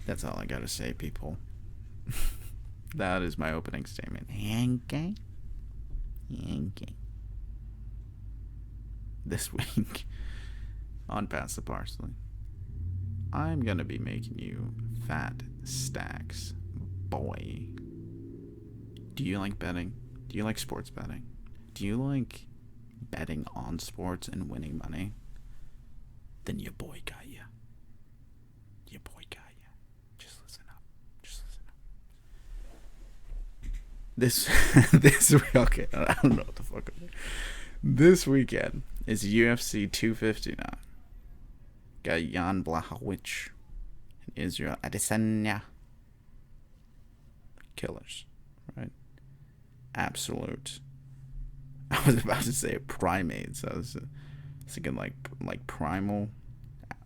That's all I gotta say, people. That is my opening statement. Yankee. This week on Pass the Parsley, I'm gonna be making you fat stacks, boy. Do you like betting? Do you like sports betting? Do you like betting on sports and winning money? Then your boy got ya. Your boy got ya. Just listen up. This okay, I don't know what the fuck I'm doing. This weekend is UFC 259. Got Jan Blachowicz and Israel Adesanya. Killers, right? Absolute. I was about to say primates. I was thinking like primal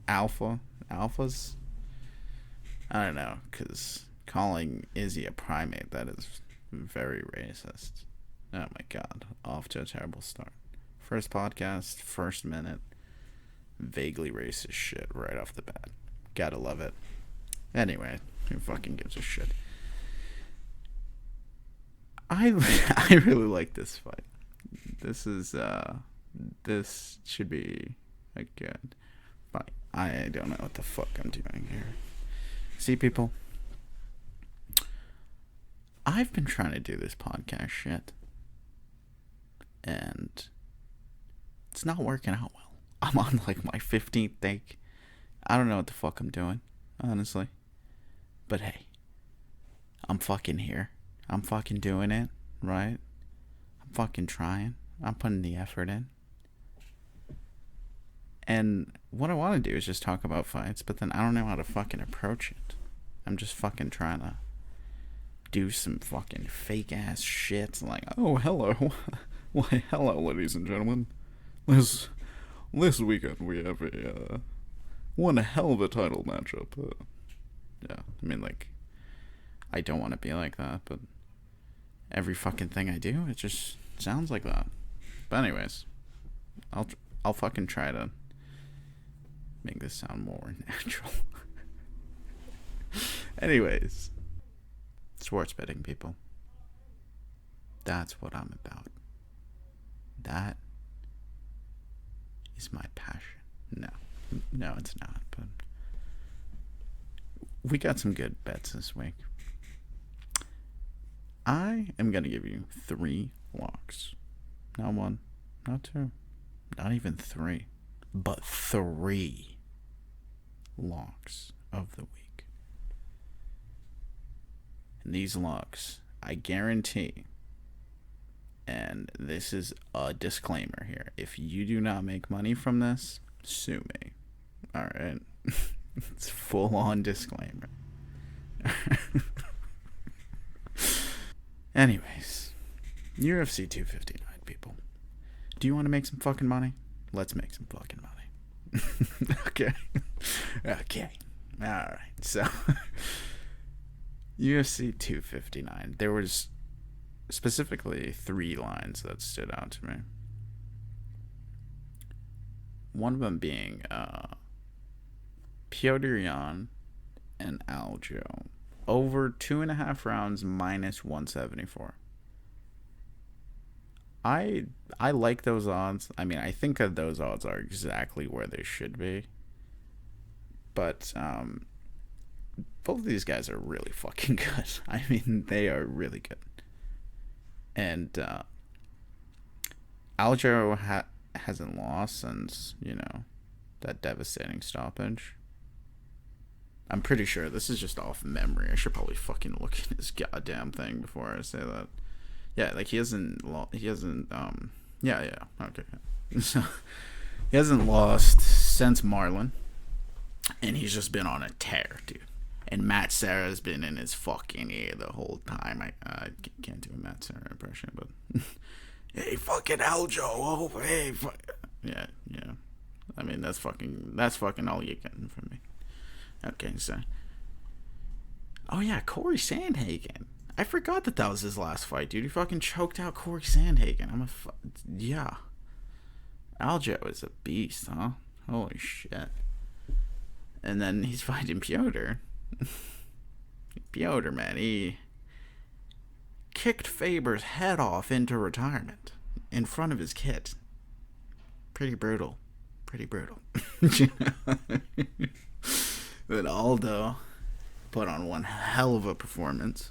alphas. I don't know, because calling Izzy a primate, that is very racist. Oh my god, off to a terrible start. First podcast, first minute, vaguely racist shit right off the bat. Gotta love it. Anyway, who fucking gives a shit? I really like this fight. This should be a good fight. I don't know what the fuck I'm doing here. See, people, I've been trying to do this podcast shit, and it's not working out well. I'm on like my 15th take. I don't know what the fuck I'm doing, honestly. But hey, I'm fucking here. I'm fucking doing it, right? I'm fucking trying. I'm putting the effort in. And what I want to do is just talk about fights, but then I don't know how to fucking approach it. I'm just fucking trying to do some fucking fake ass shit like, oh, hello. Why, hello, ladies and gentlemen. This weekend we have one hell of a title matchup. Yeah, I mean, like, I don't want to be like that, but every fucking thing I do, it just sounds like that. But anyways, I'll fucking try to make this sound more natural. Anyways, sports betting, people. That's what I'm about. That is my passion. No, it's not. But we got some good bets this week. I am going to give you 3 locks. Not 1, not 2, not even 3, but 3 locks of the week. And these locks, I guarantee, and this is a disclaimer here, if you do not make money from this, sue me. Alright? It's full on disclaimer. Anyways, UFC 259, people. Do you want to make some fucking money? Let's make some fucking money. Okay. Alright, so UFC 259. There was specifically 3 lines that stood out to me. One of them being Petr Yan and Aljo over 2.5 rounds minus 174. I like those odds. I mean, I think that those odds are exactly where they should be. But both of these guys are really fucking good. I mean, they are really good. And Aljo hasn't lost since, that devastating stoppage. I'm pretty sure this is just off memory. I should probably fucking look at this goddamn thing before I say that. Yeah, like he hasn't, okay. So, he hasn't lost since Marlon, and he's just been on a tear, dude. And Matt Serra's been in his fucking ear the whole time. I can't do a Matt Serra impression, but hey, fucking Aljo, oh, hey, yeah. I mean, that's fucking all you're getting from me. Okay, so, oh yeah, Corey Sandhagen. I forgot that was his last fight, dude. He fucking choked out Corey Sandhagen. Yeah. Aljo is a beast, huh? Holy shit. And then he's fighting Petr. Petr, man, he kicked Faber's head off into retirement in front of his kid. Pretty brutal. Pretty brutal. But Aldo put on one hell of a performance.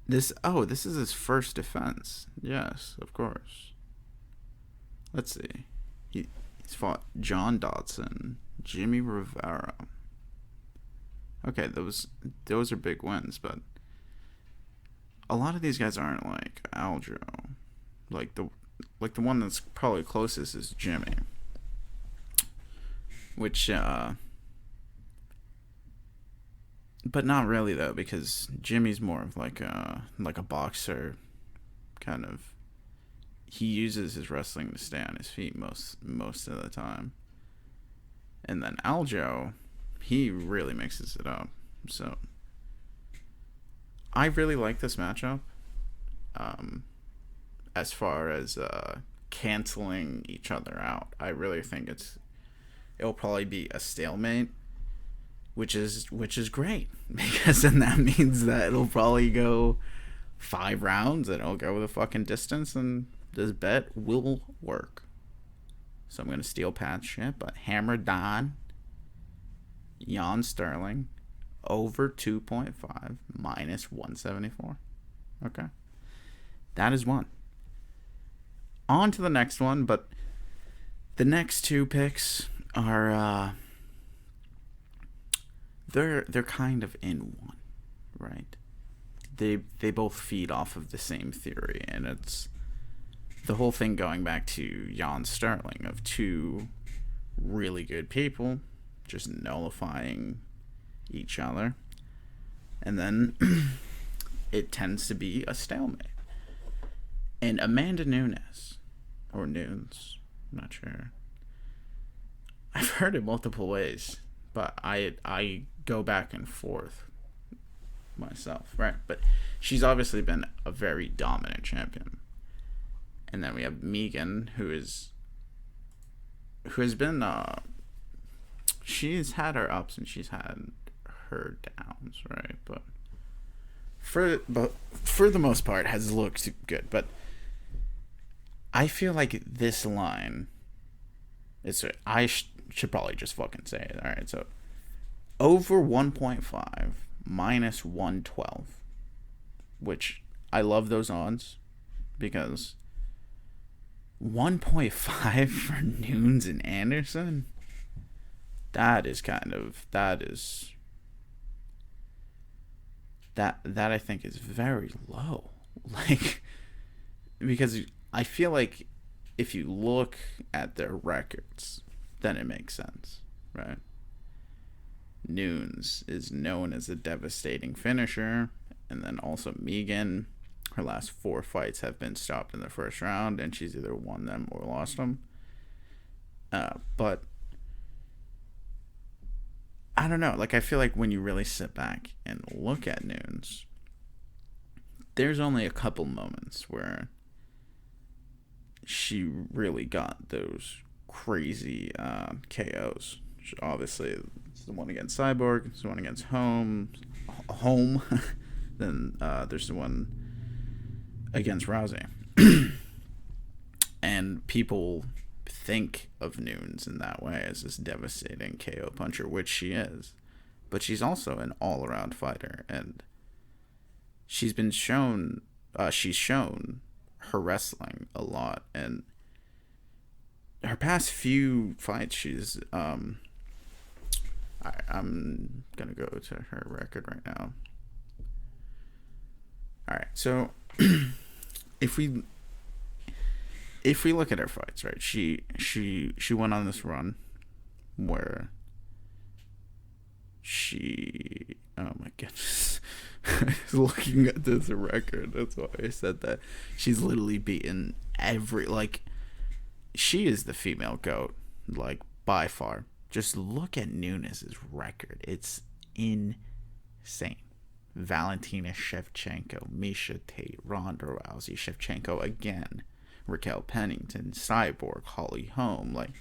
This is his first defense. Yes, of course. Let's see. He's fought John Dodson, Jimmy Rivera. Okay, those are big wins, but a lot of these guys aren't like Aljo. Like the one that's probably closest is Jimmy, which but not really though, because Jimmy's more of like a boxer kind of. He uses his wrestling to stay on his feet most of the time. And then Aljo, he really mixes it up. So I really like this matchup. As far as canceling each other out, I really think it'll probably be a stalemate, which is great, because then that means that it'll probably go 5 rounds and it'll go the fucking distance, and this bet will work. So I'm going to steal Pat's shit, but Hammer Don, Jan Sterling, over 2.5, minus 174. Okay. That is one. On to the next one, but the next 2 picks are, they're kind of in one, right? They both feed off of the same theory, and it's the whole thing going back to Jan Sterling, of 2 really good people just nullifying each other, and then it tends to be a stalemate. And Amanda Nunes, or Nunes, I'm not sure. I've heard it multiple ways, but I go back and forth myself, right? But she's obviously been a very dominant champion. And then we have Megan, who has been she's had her ups and she's had her downs, right? But for the most part has looked good. But I feel like this line is, I should probably just fucking say it. All right, so over 1.5, minus 112, which I love those odds, because 1.5 for Nunes and Anderson, that I think is very low. Like, because I feel like if you look at their records, then it makes sense, right? Nunes is known as a devastating finisher, and then also Megan, her last 4 fights have been stopped in the first round, and she's either won them or lost them. But I don't know. Like, I feel like when you really sit back and look at Nunes, there's only a couple moments where she really got those crazy KOs. Obviously, it's the one against Cyborg, it's the one against Home. Then there's the one against Rousey. And people think of Nunes in that way, as this devastating KO puncher, which she is. But she's also an all-around fighter, and she's shown her wrestling a lot, and her past few fights, she's I'm gonna go to her record right now. Alright, so if we look at her fights, right, she went on this run where she, oh my goodness, looking at this record, that's why I said that. She's literally beaten every, like, she is the female GOAT, like, by far. Just look at Nunes' record. It's insane. Valentina Shevchenko, Miesha Tate, Ronda Rousey, Shevchenko again, Raquel Pennington, Cyborg, Holly Holm, like,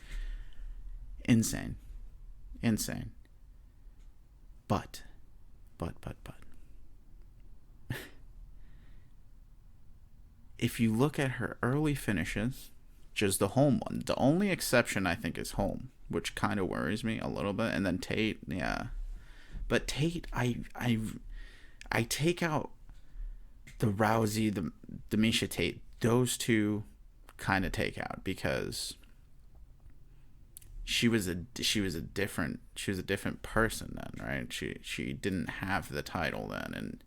Insane. But. If you look at her early finishes, just the home one, the only exception I think is home, which kind of worries me a little bit. And then Tate, yeah. But Tate, I take out the Rousey, the Misha Tate, those two kind of take out, because she was a different person then, right? She didn't have the title then, and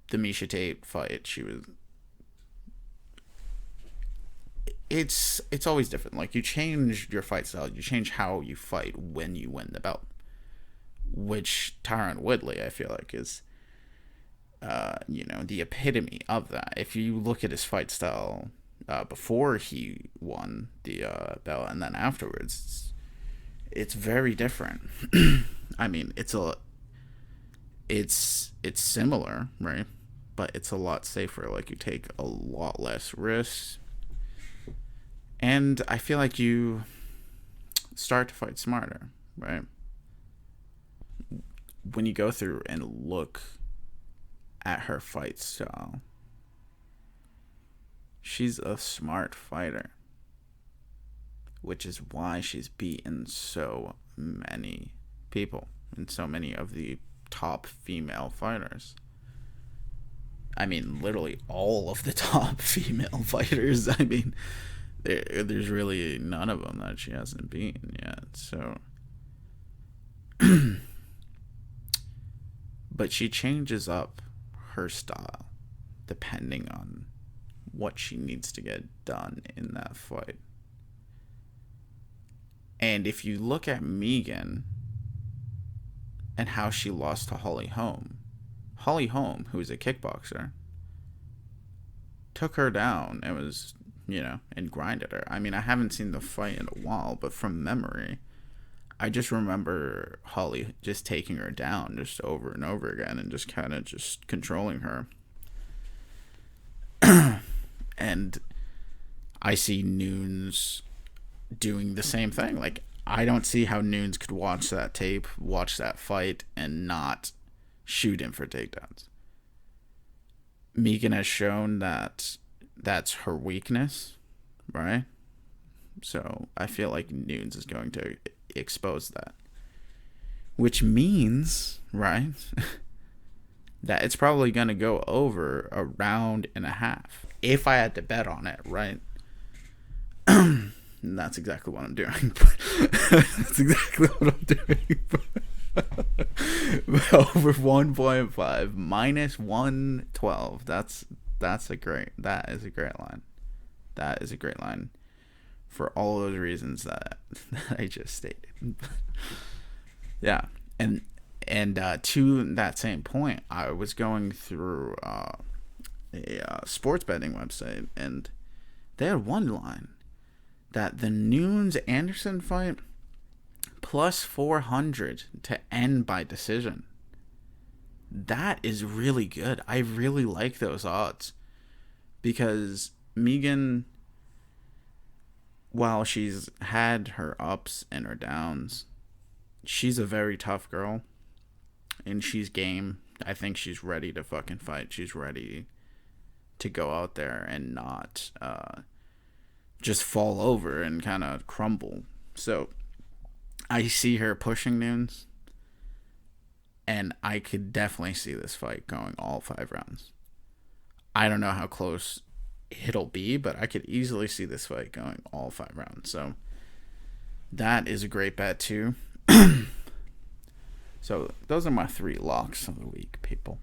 the Misha Tate fight, it's always different. Like, you change your fight style, you change how you fight when you win the belt, which Tyron Woodley, I feel like, is the epitome of that. If you look at his fight style before he won the belt and then afterwards, it's very different. I mean, it's similar, right? But it's a lot safer. Like, you take a lot less risks, and I feel like you start to fight smarter, right? When you go through and look at her fight style, she's a smart fighter, which is why she's beaten so many people and so many of the top female fighters. I mean, literally all of the top female fighters. I mean, there's really none of them that she hasn't beaten yet. So, but she changes up her style depending on what she needs to get done in that fight. And if you look at Megan and how she lost to Holly Holm, who's a kickboxer, took her down and was, and grinded her. I mean, I haven't seen the fight in a while, but from memory, I just remember Holly just taking her down just over and over again and just kind of just controlling her. And I see Nunes doing the same thing. Like, I don't see how Nunes could watch that tape, watch that fight, and not shoot him for takedowns. Megan has shown that that's her weakness, right? So I feel like Nunes is going to expose that, which means, right, that it's probably going to go over a round and a half if I had to bet on it, right? And that's exactly what I'm doing. That's exactly what I'm doing. Over 1.5 minus 112. That is a great line. That is a great line for all those reasons that I just stated. Yeah, and to that same point, I was going through a sports betting website, and they had one line that the Nunes Anderson fight plus 400 to end by decision. That is really good. I really like those odds, because Megan, while she's had her ups and her downs, she's a very tough girl, and she's game. I think she's ready to fucking fight. She's ready to go out there and not just fall over and kind of crumble. So I see her pushing Nunes, and I could definitely see this fight going all 5 rounds. I don't know how close it'll be, but I could easily see this fight going all 5 rounds. So that is a great bet too. So those are my 3 locks of the week, people.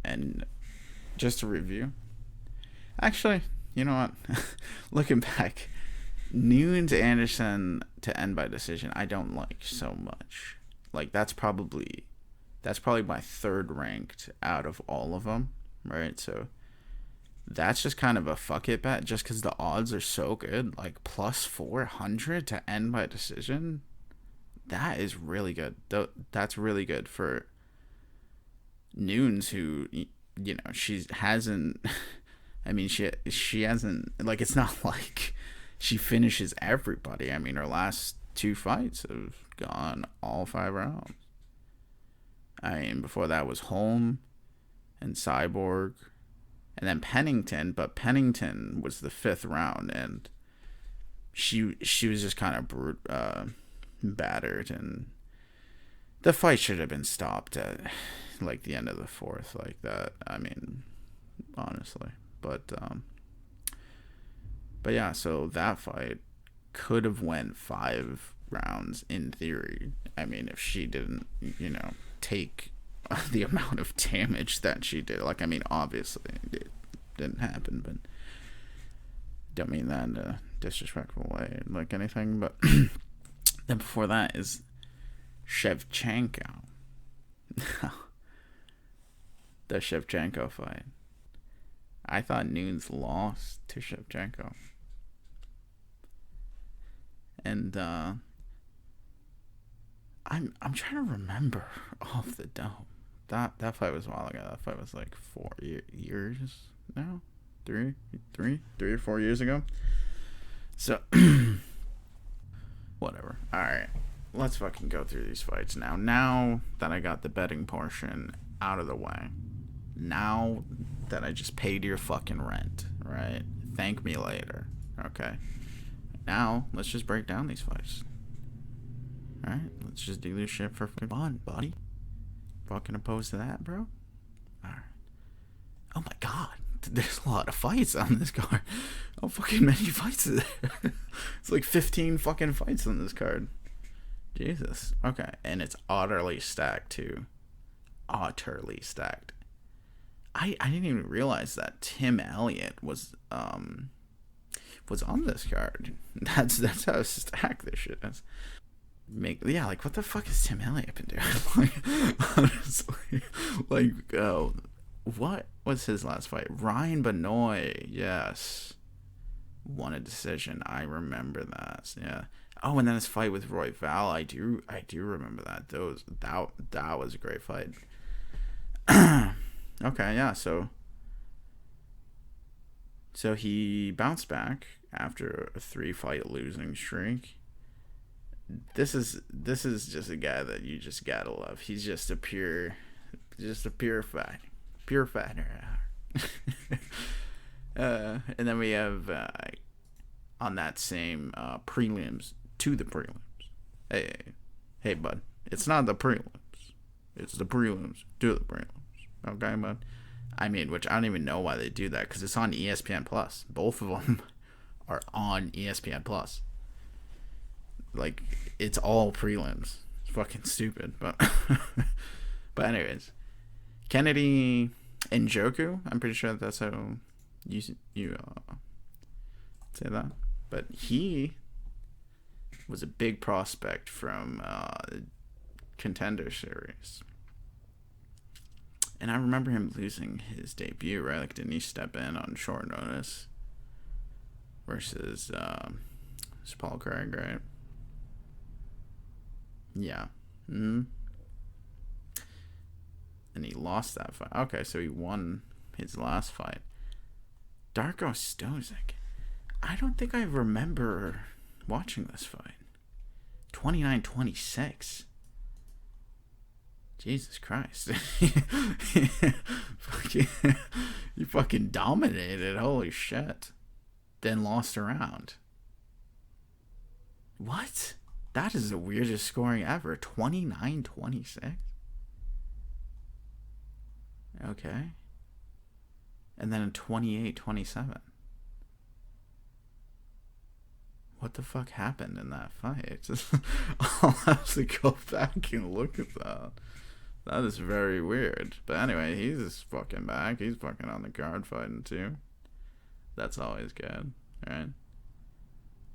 And just to review, actually, you know what? Looking back, Nunes Anderson to end by decision, I don't like so much. Like, that's probably my 3rd ranked out of all of them, right? So that's just kind of a fuck it bet, just because the odds are so good. Like, plus 400 to end by decision, that is really good. That's really good for Nunes, who, she hasn't. I mean, she hasn't, like, it's not like she finishes everybody. I mean, her last 2 fights have gone all 5 rounds. I mean, before that was Holm and Cyborg, and then Pennington. But Pennington was the 5th round, and she was just kind of battered, and the fight should have been stopped at like the end of the 4th, like that. I mean, honestly, but yeah. So that fight could have went 5 rounds in theory. I mean, if she didn't, take the amount of damage that she did. Like, I mean, obviously it didn't happen, but don't mean that in a disrespectful way, like anything. But then before that is Shevchenko. The Shevchenko fight. I thought Nunes lost to Shevchenko. And I'm trying to remember off the dome. That fight was a while ago. That fight was like 4 years now? 3 or 4 years ago. So whatever. Alright. Let's fucking go through these fights now. Now that I got the betting portion out of the way. Now that I just paid your fucking rent, right? Thank me later. Okay. Now, let's just break down these fights. Alright? Let's just do this shit for fun, buddy. Fucking opposed to that, bro? Alright. Oh my god. There's a lot of fights on this card. How fucking many fights is there? It's like 15 fucking fights on this card. Jesus. Okay. And it's utterly stacked, too. Utterly stacked. I didn't even realize that Tim Elliott was on this card. That's how stacked this shit is. Like, what the fuck has Tim Elliott been doing? Like, honestly, like, what was his last fight? Ryan Benoit, yes, won a decision. I remember that. Yeah. Oh, and then his fight with Roy Val. I do remember that. That was a great fight. Okay, yeah. So he bounced back after a 3-fight losing streak. This is just a guy that you just gotta love. He's just a pure fighter. And then we have on that same prelims to the prelims. Hey, bud. It's not the prelims. It's the prelims to the prelims. Okay, bud. I mean, which I don't even know why they do that, because it's on ESPN Plus. Both of them are on ESPN Plus. Like, it's all prelims. It's fucking stupid, but anyways, Kennedy Njoku. I'm pretty sure that's how you say that. But he was a big prospect from Contender Series. And I remember him losing his debut, right? Like, didn't he step in on short notice versus Paul Craig, right? Yeah. Mm-hmm. And he lost that fight. Okay, so he won his last fight. Darko Stosic. I don't think I remember watching this fight. 29-26. Jesus Christ. You fucking dominated. Holy shit. Then lost a round. What? That is the weirdest scoring ever. 29-26? Okay. And then a 28-27. What the fuck happened in that fight? I'll have to go back and look at that. That is very weird. But anyway, he's fucking back. He's fucking on the card fighting too. That's always good, right?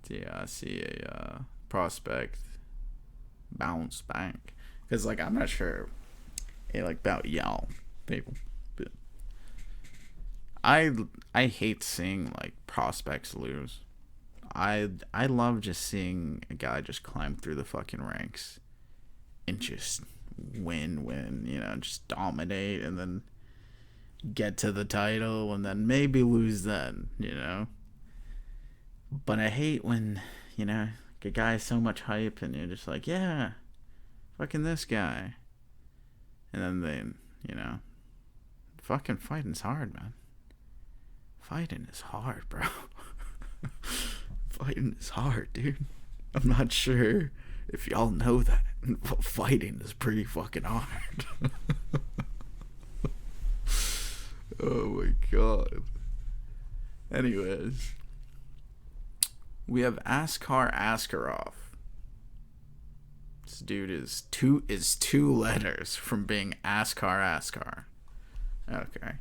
Yeah, I see a prospect bounce back. Because, like, I'm not sure about y'all people. But I hate seeing, like, prospects lose. I love just seeing a guy just climb through the fucking ranks and just win, just dominate and then get to the title and then maybe lose then, But I hate when, a guy has so much hype and you're just like, yeah, fucking this guy. And then fucking fighting's hard, man. Fighting is hard, bro. Fighting is hard, dude. I'm not sure if y'all know that, but fighting is pretty fucking hard. Oh my god. Anyways, we have Askar Askarov. This dude is two letters from being Askar. Okay.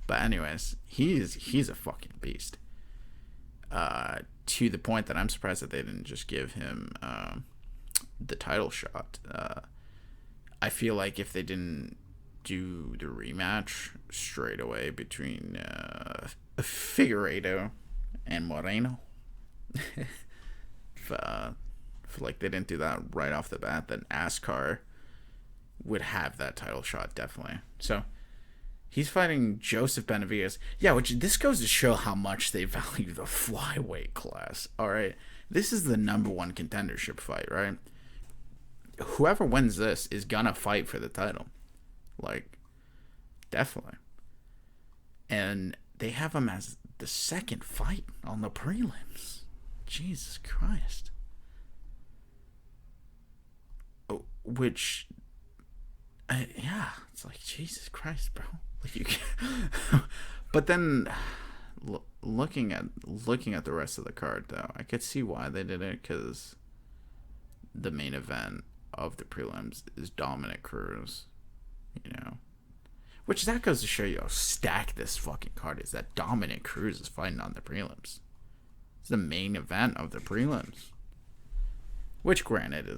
But anyways, he's a fucking beast. To the point that I'm surprised that they didn't just give him the title shot. I feel like if they didn't do the rematch straight away between Figueiredo and Moreno, if like they didn't do that right off the bat, then Askar would have that title shot definitely. So he's fighting Joseph Benavidez. Yeah, which this goes to show how much they value the flyweight class. All right, this is the number one contendership fight, right? Whoever wins this is gonna fight for the title, like definitely. And they have him as the second fight on the prelims. Jesus Christ. Which, yeah, it's like Jesus Christ, bro. Like you can't. But then, looking at the rest of the card, though, I could see why they did it, because the main event of the prelims is Dominic Cruz, which that goes to show you how stacked this fucking card is. That Dominic Cruz is fighting on the prelims. It's the main event of the prelims, which granted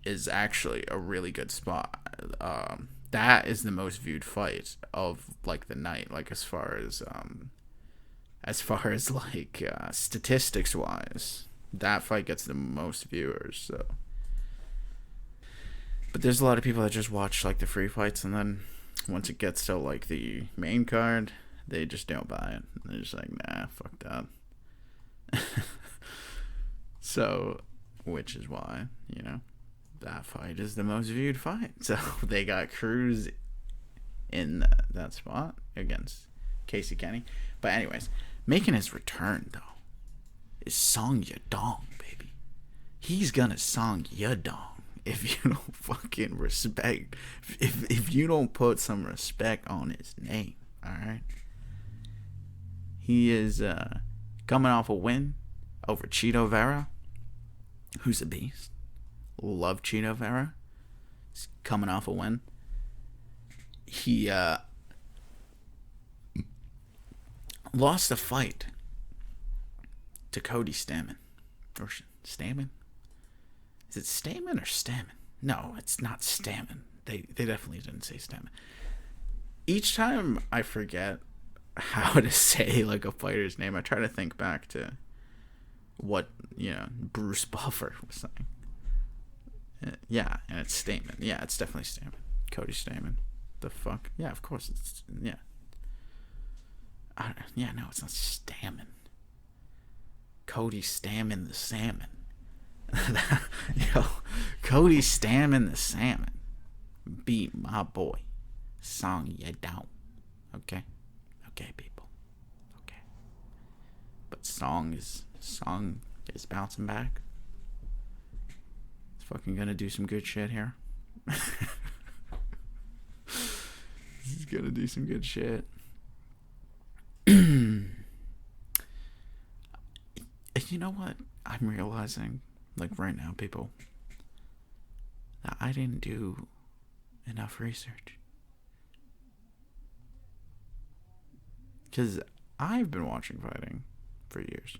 is actually a really good spot. That is the most viewed fight of like the night, like as far as like statistics wise, that fight gets the most viewers. So, but there's a lot of people that just watch like the free fights, and then once it gets to like the main card, they just don't buy it. They're just like, nah, fuck that. So, which is why, that fight is the most viewed fight. So they got Cruz in that spot against Casey Kenny. But anyways, making his return though is Song Yadong, baby. He's gonna Song Yadong if you don't fucking respect, if you don't put some respect on his name. All right. He is coming off a win over Chito Vera, who's a beast. Love Chito Vera. He's coming off a win. He lost a fight to Cody Stamann. Or Stamann? Is it Stamann or Stamann? No, it's not Stamann. They definitely didn't say Stamann. Each time I forget how to say like a fighter's name, I try to think back to what Bruce Buffer was saying. Yeah, and it's Stamann. Yeah, it's definitely Stamann. Cody Stamann. The fuck? Yeah, of course it's... Yeah. No, it's not Stamann. Cody Stamann the Salmon. Cody Stamann the Salmon beat my boy Song Yadong. Okay? Okay, people. Okay. But Song is bouncing back. Fucking gonna do some good shit here. He's gonna do some good shit. You know what? I'm realizing, like right now, people, that I didn't do enough research. Because I've been watching fighting for years.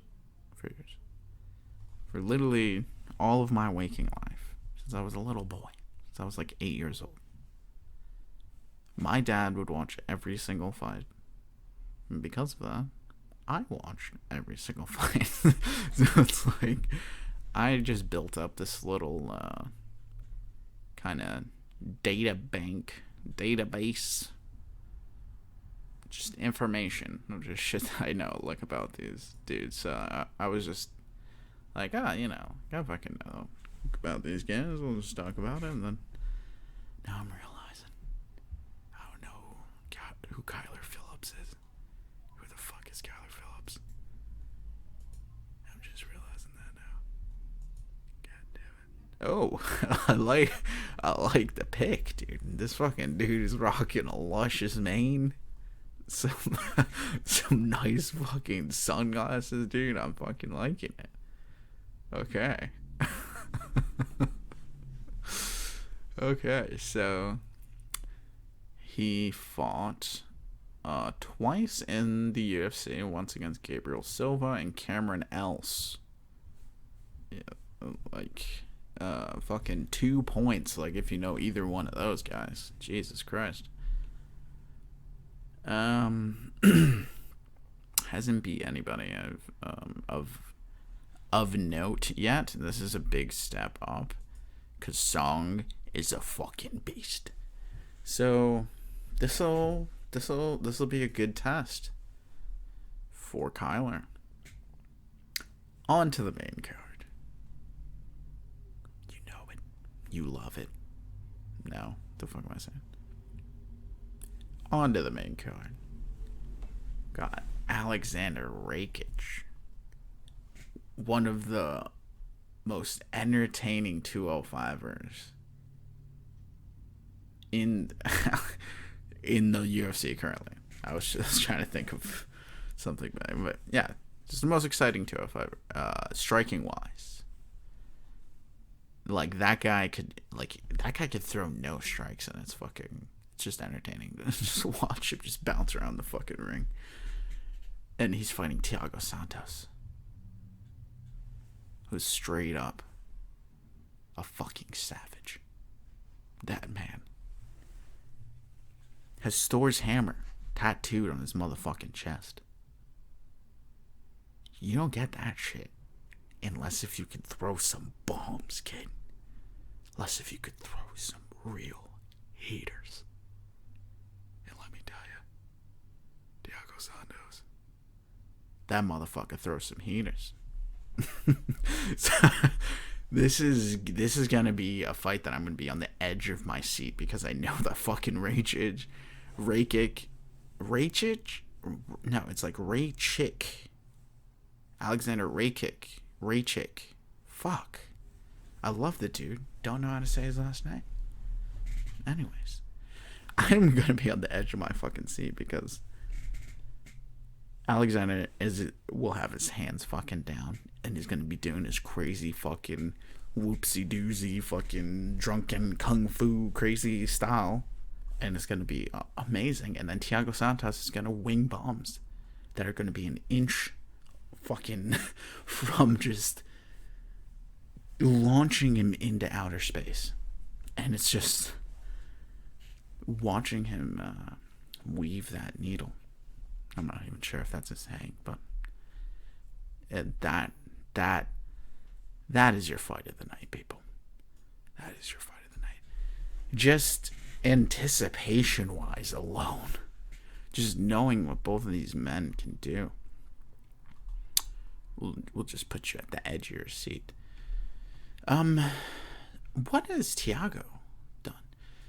For literally all of my waking life, since I was a little boy, since I was like 8 years old. My dad would watch every single fight, and because of that, I watched every single fight. So it's like I just built up this little kind of database just information, just shit that I know, like, about these dudes. So I was just like, you know, I fucking know about these guys. We'll just talk about it. And then now I'm realizing I don't know who Kyler Phillips is. Who the fuck is Kyler Phillips? I'm just realizing that now. God damn it. Oh, I like the pic, dude. This fucking dude is rocking a luscious mane. Some nice fucking sunglasses, dude. I'm fucking liking it. Okay. Okay, so he fought twice in the UFC, once against Gabriel Silva and Cameron Else. Yeah, like fucking 2 points, like, if you know either one of those guys. Jesus Christ. Hasn't beat anybody of note yet. This is a big step up, cause Song is a fucking beast. So this'll be a good test for Kyler. On to the main card. You know it. You love it. No, the fuck am I saying? On to the main card. Got Alexander Rakic. One of the most entertaining 205ers in the UFC currently. I was just trying to think of something, but yeah, just the most exciting 205 striking wise. Like that guy could throw no strikes, and it's just entertaining to just watch him just bounce around the fucking ring. And he's fighting Thiago Santos, who's straight up a fucking savage. That man has Thor's hammer tattooed on his motherfucking chest. You don't get that shit unless if you can throw some bombs, kid. Unless if you could throw some real heaters. And let me tell you, Thiago Santos, that motherfucker throws some heaters. So, this is gonna be a fight that I'm gonna be on the edge of my seat, because I know that fucking Rakic, no, it's like Rakic, Alexander Rakic, fuck, I love the dude, don't know how to say his last name. Anyways, I'm gonna be on the edge of my fucking seat, because Alexander will have his hands fucking down, and he's gonna be doing his crazy fucking whoopsie doozy fucking drunken kung fu crazy style, and it's gonna be amazing. And then Thiago Santos is gonna wing bombs that are gonna be an inch fucking from just launching him into outer space, and it's just watching him weave that needle. I'm not even sure if that's a saying, but that is your fight of the night, people. That is your fight of the night. Just anticipation-wise alone, just knowing what both of these men can do, will just put you at the edge of your seat. What has Thiago done?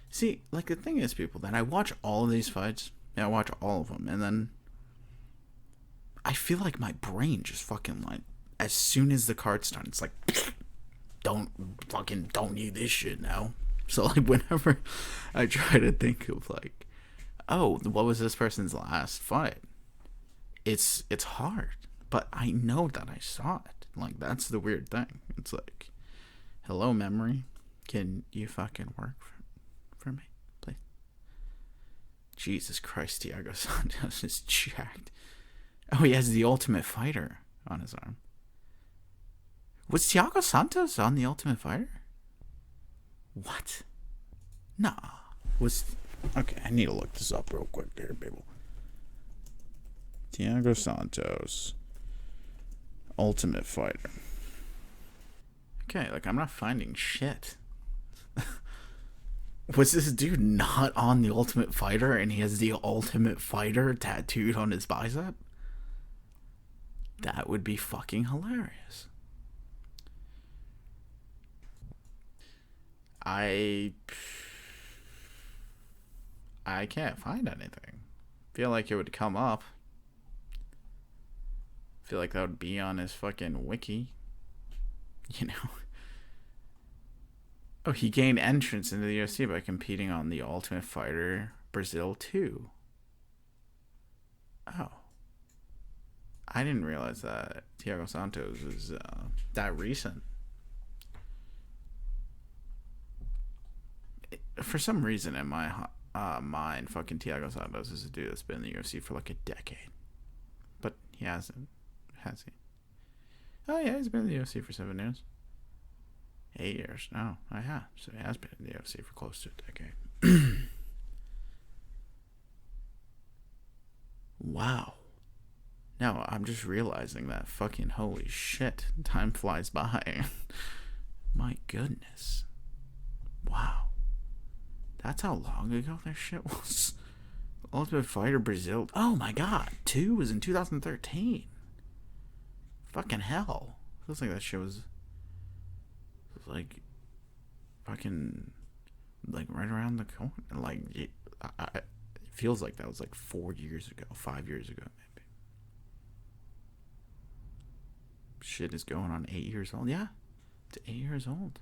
See, like, the thing is, people, that I watch all of these fights, and I watch all of them, and then I feel like my brain just fucking, like, as soon as the card's done, it's like, don't need this shit now. So, like, whenever I try to think of, like, oh, what was this person's last fight? It's hard, but I know that I saw it. Like, that's the weird thing. It's like, hello, memory, can you fucking work for me, please? Jesus Christ, Thiago Santos is jacked. Oh, he has the Ultimate Fighter on his arm. Was Thiago Santos on the Ultimate Fighter? What? Nah. Okay, I need to look this up real quick here, people. Thiago Santos, Ultimate Fighter. Okay, like, I'm not finding shit. Was this dude not on The Ultimate Fighter and he has The Ultimate Fighter tattooed on his bicep? That would be fucking hilarious. I can't find anything. Feel like it would come up. Feel like that would be on his fucking wiki. You know? Oh, he gained entrance into the UFC by competing on The Ultimate Fighter Brazil 2. Oh. I didn't realize that Thiago Santos was that recent. For some reason in my mind, fucking Thiago Santos is a dude that's been in the UFC for like a decade. But he hasn't. Has he? Oh, yeah, he's been in the UFC for 7 years. 8 years. No, I have. So he has been in the UFC for close to a decade. Wow. Now, I'm just realizing that fucking holy shit. Time flies by. My goodness. Wow. That's how long ago that shit was. Ultimate Fighter Brazil. Oh my god. 2 was in 2013. Fucking hell. Feels like that shit was like fucking like right around the corner. Like it feels like that was like 4 years ago, 5 years ago maybe. Shit is going on 8 years old. Yeah, it's 8 years old.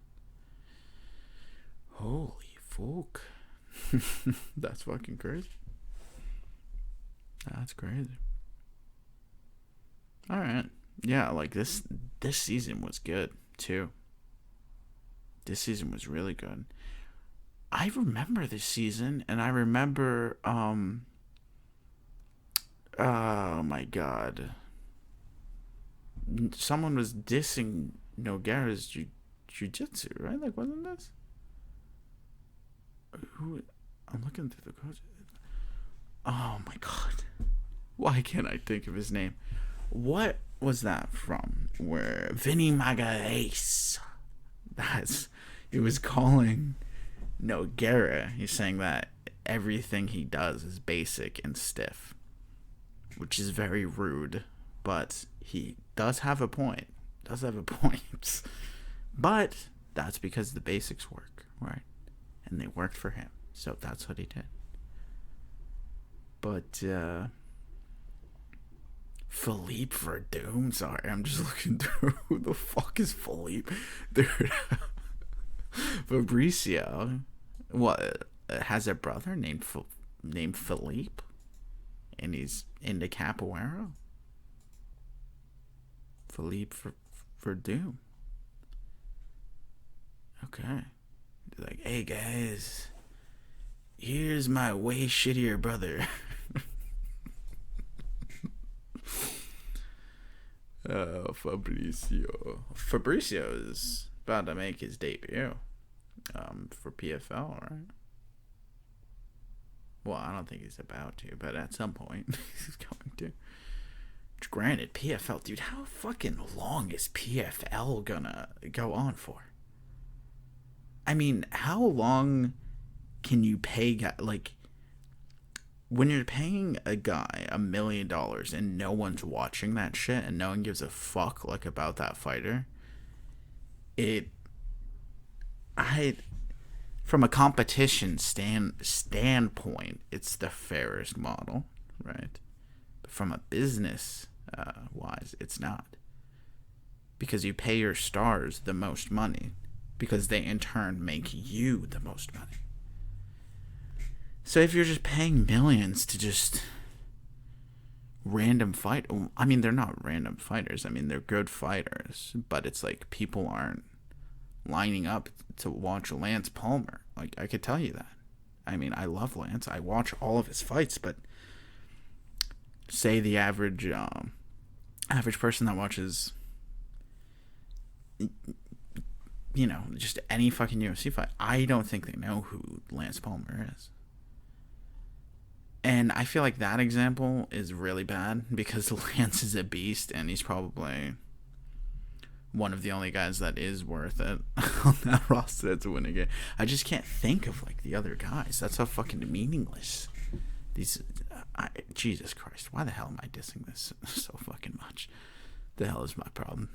Holy fuck. That's fucking crazy. That's crazy. Alright. Yeah, like this season was good too. This season was really good. I remember this season, and I remember oh my god, someone was dissing Nogueira's jiu-jitsu, right? Like, wasn't this? Who? I'm looking through the coach. Oh my god, why can't I think of his name? What was that from? Where Vinny Magalhães? He was calling Nogueira. He's saying that everything he does is basic and stiff, which is very rude, but he does have a point. But that's because the basics work, right? And they worked for him, so that's what he did. But Philippe Verdum, sorry, I'm just looking through. Who the fuck is Philippe? Dude. Fabricio, what, has a brother named Philippe, and he's into capoeira. Philippe Verdum. Okay. He's like, hey guys, here's my way shittier brother. Fabricio is about to make his debut for PFL, right? Well, I don't think he's about to, but at some point he's going to. Granted, PFL, dude, how fucking long is PFL gonna go on for? I mean, how long can you pay like when you're paying a guy $1 million and no one's watching that shit and no one gives a fuck like about that fighter? From a competition standpoint, it's the fairest model, right? But from a business wise, it's not, because you pay your stars the most money because they in turn make you the most money. So if you're just paying millions to just random fight, I mean, they're not random fighters. I mean, they're good fighters, but it's like people aren't lining up to watch Lance Palmer. Like, I could tell you that. I mean, I love Lance. I watch all of his fights, but say the average person that watches, just any fucking UFC fight, I don't think they know who Lance Palmer is. And I feel like that example is really bad because Lance is a beast and he's probably one of the only guys that is worth it on that roster to win a game. I just can't think of like the other guys. That's how fucking meaningless these. Jesus Christ, why the hell am I dissing this so fucking much? The hell is my problem?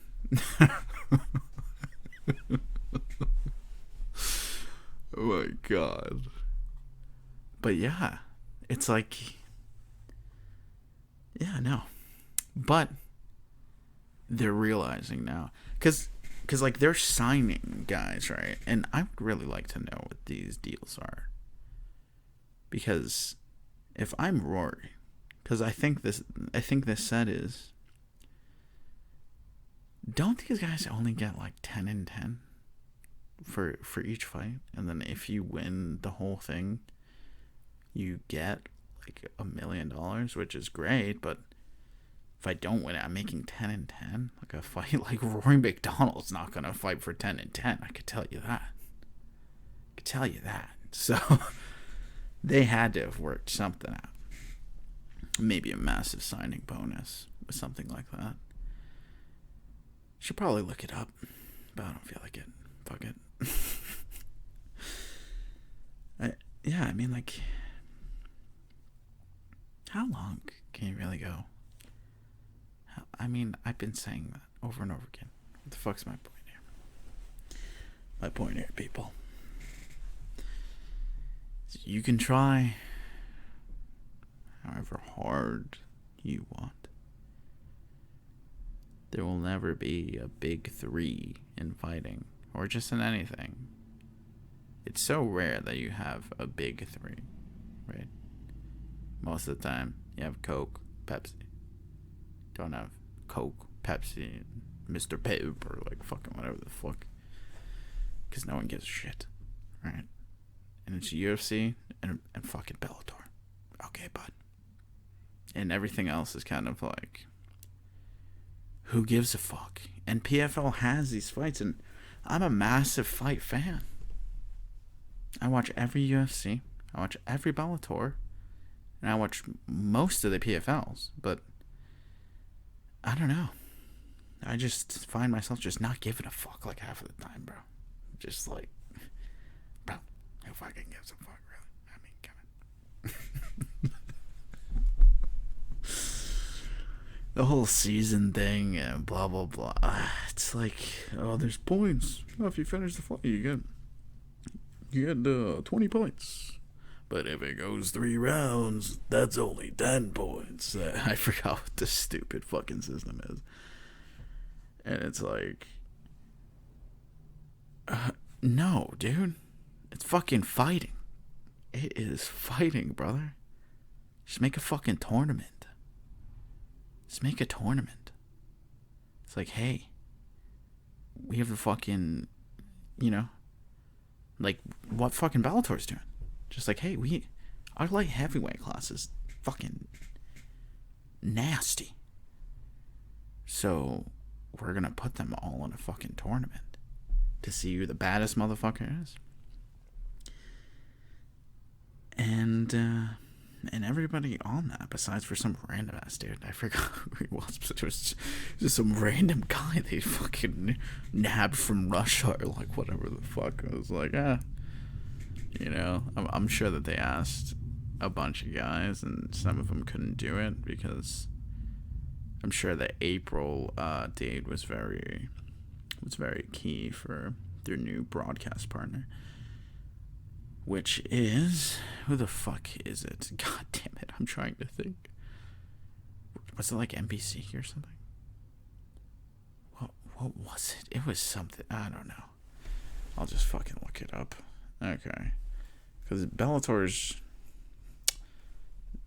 Oh my god. But yeah, it's like, yeah, no, but they're realizing now, because like they're signing guys, right? And I would really like to know what these deals are, because if I'm Rory, because I think this set is, don't these guys only get like 10 and 10 for each fight, and then if you win the whole thing, you get like $1 million, which is great, but if I don't win it, I'm making 10 and 10. Like a fight like Rory McDonald's not gonna fight for 10 and 10. I could tell you that. So they had to have worked something out. Maybe a massive signing bonus or something like that. Should probably look it up, but I don't feel like it. Fuck it. I mean, like, how long can you really go? I mean, I've been saying that over and over again. What the fuck's my point here? My point here, people. You can try however hard you want. There will never be a big three in fighting, or just in anything. It's so rare that you have a big three, right? Most of the time, you have Coke, Pepsi. Don't have Coke, Pepsi, Mr. Pibb, or like fucking whatever the fuck. Because no one gives a shit, right? And it's UFC and fucking Bellator. Okay, bud. And everything else is kind of like, who gives a fuck? And PFL has these fights, and I'm a massive fight fan. I watch every UFC, I watch every Bellator, and I watch most of the PFLs, but I don't know. I just find myself just not giving a fuck like half of the time, bro. Just like, bro, who fucking gives a fuck, really? I mean, come on. The whole season thing and blah, blah, blah. It's like, oh, there's points. Oh, if you finish the fight, you get 20 points. But if it goes 3 rounds, that's only 10 points. I forgot what this stupid fucking system is. And it's like, no, dude. It's fucking fighting. It is fighting, brother. Just make a fucking tournament. Just make a tournament. It's like, hey, we have a fucking, like what fucking Bellator's doing. Just like, hey, our light heavyweight class is fucking nasty. So we're gonna put them all in a fucking tournament to see who the baddest motherfucker is. And everybody on that, besides for some random ass dude, I forgot who he was, but it was just some random guy they fucking nabbed from Russia or like whatever the fuck. I was like, I'm sure that they asked a bunch of guys and some of them couldn't do it because I'm sure the April date was very key for their new broadcast partner. Which is, who the fuck is it? God damn it, I'm trying to think. Was it like NBC or something? What was it? It was something, I don't know. I'll just fucking look it up. Okay. Because Bellator's,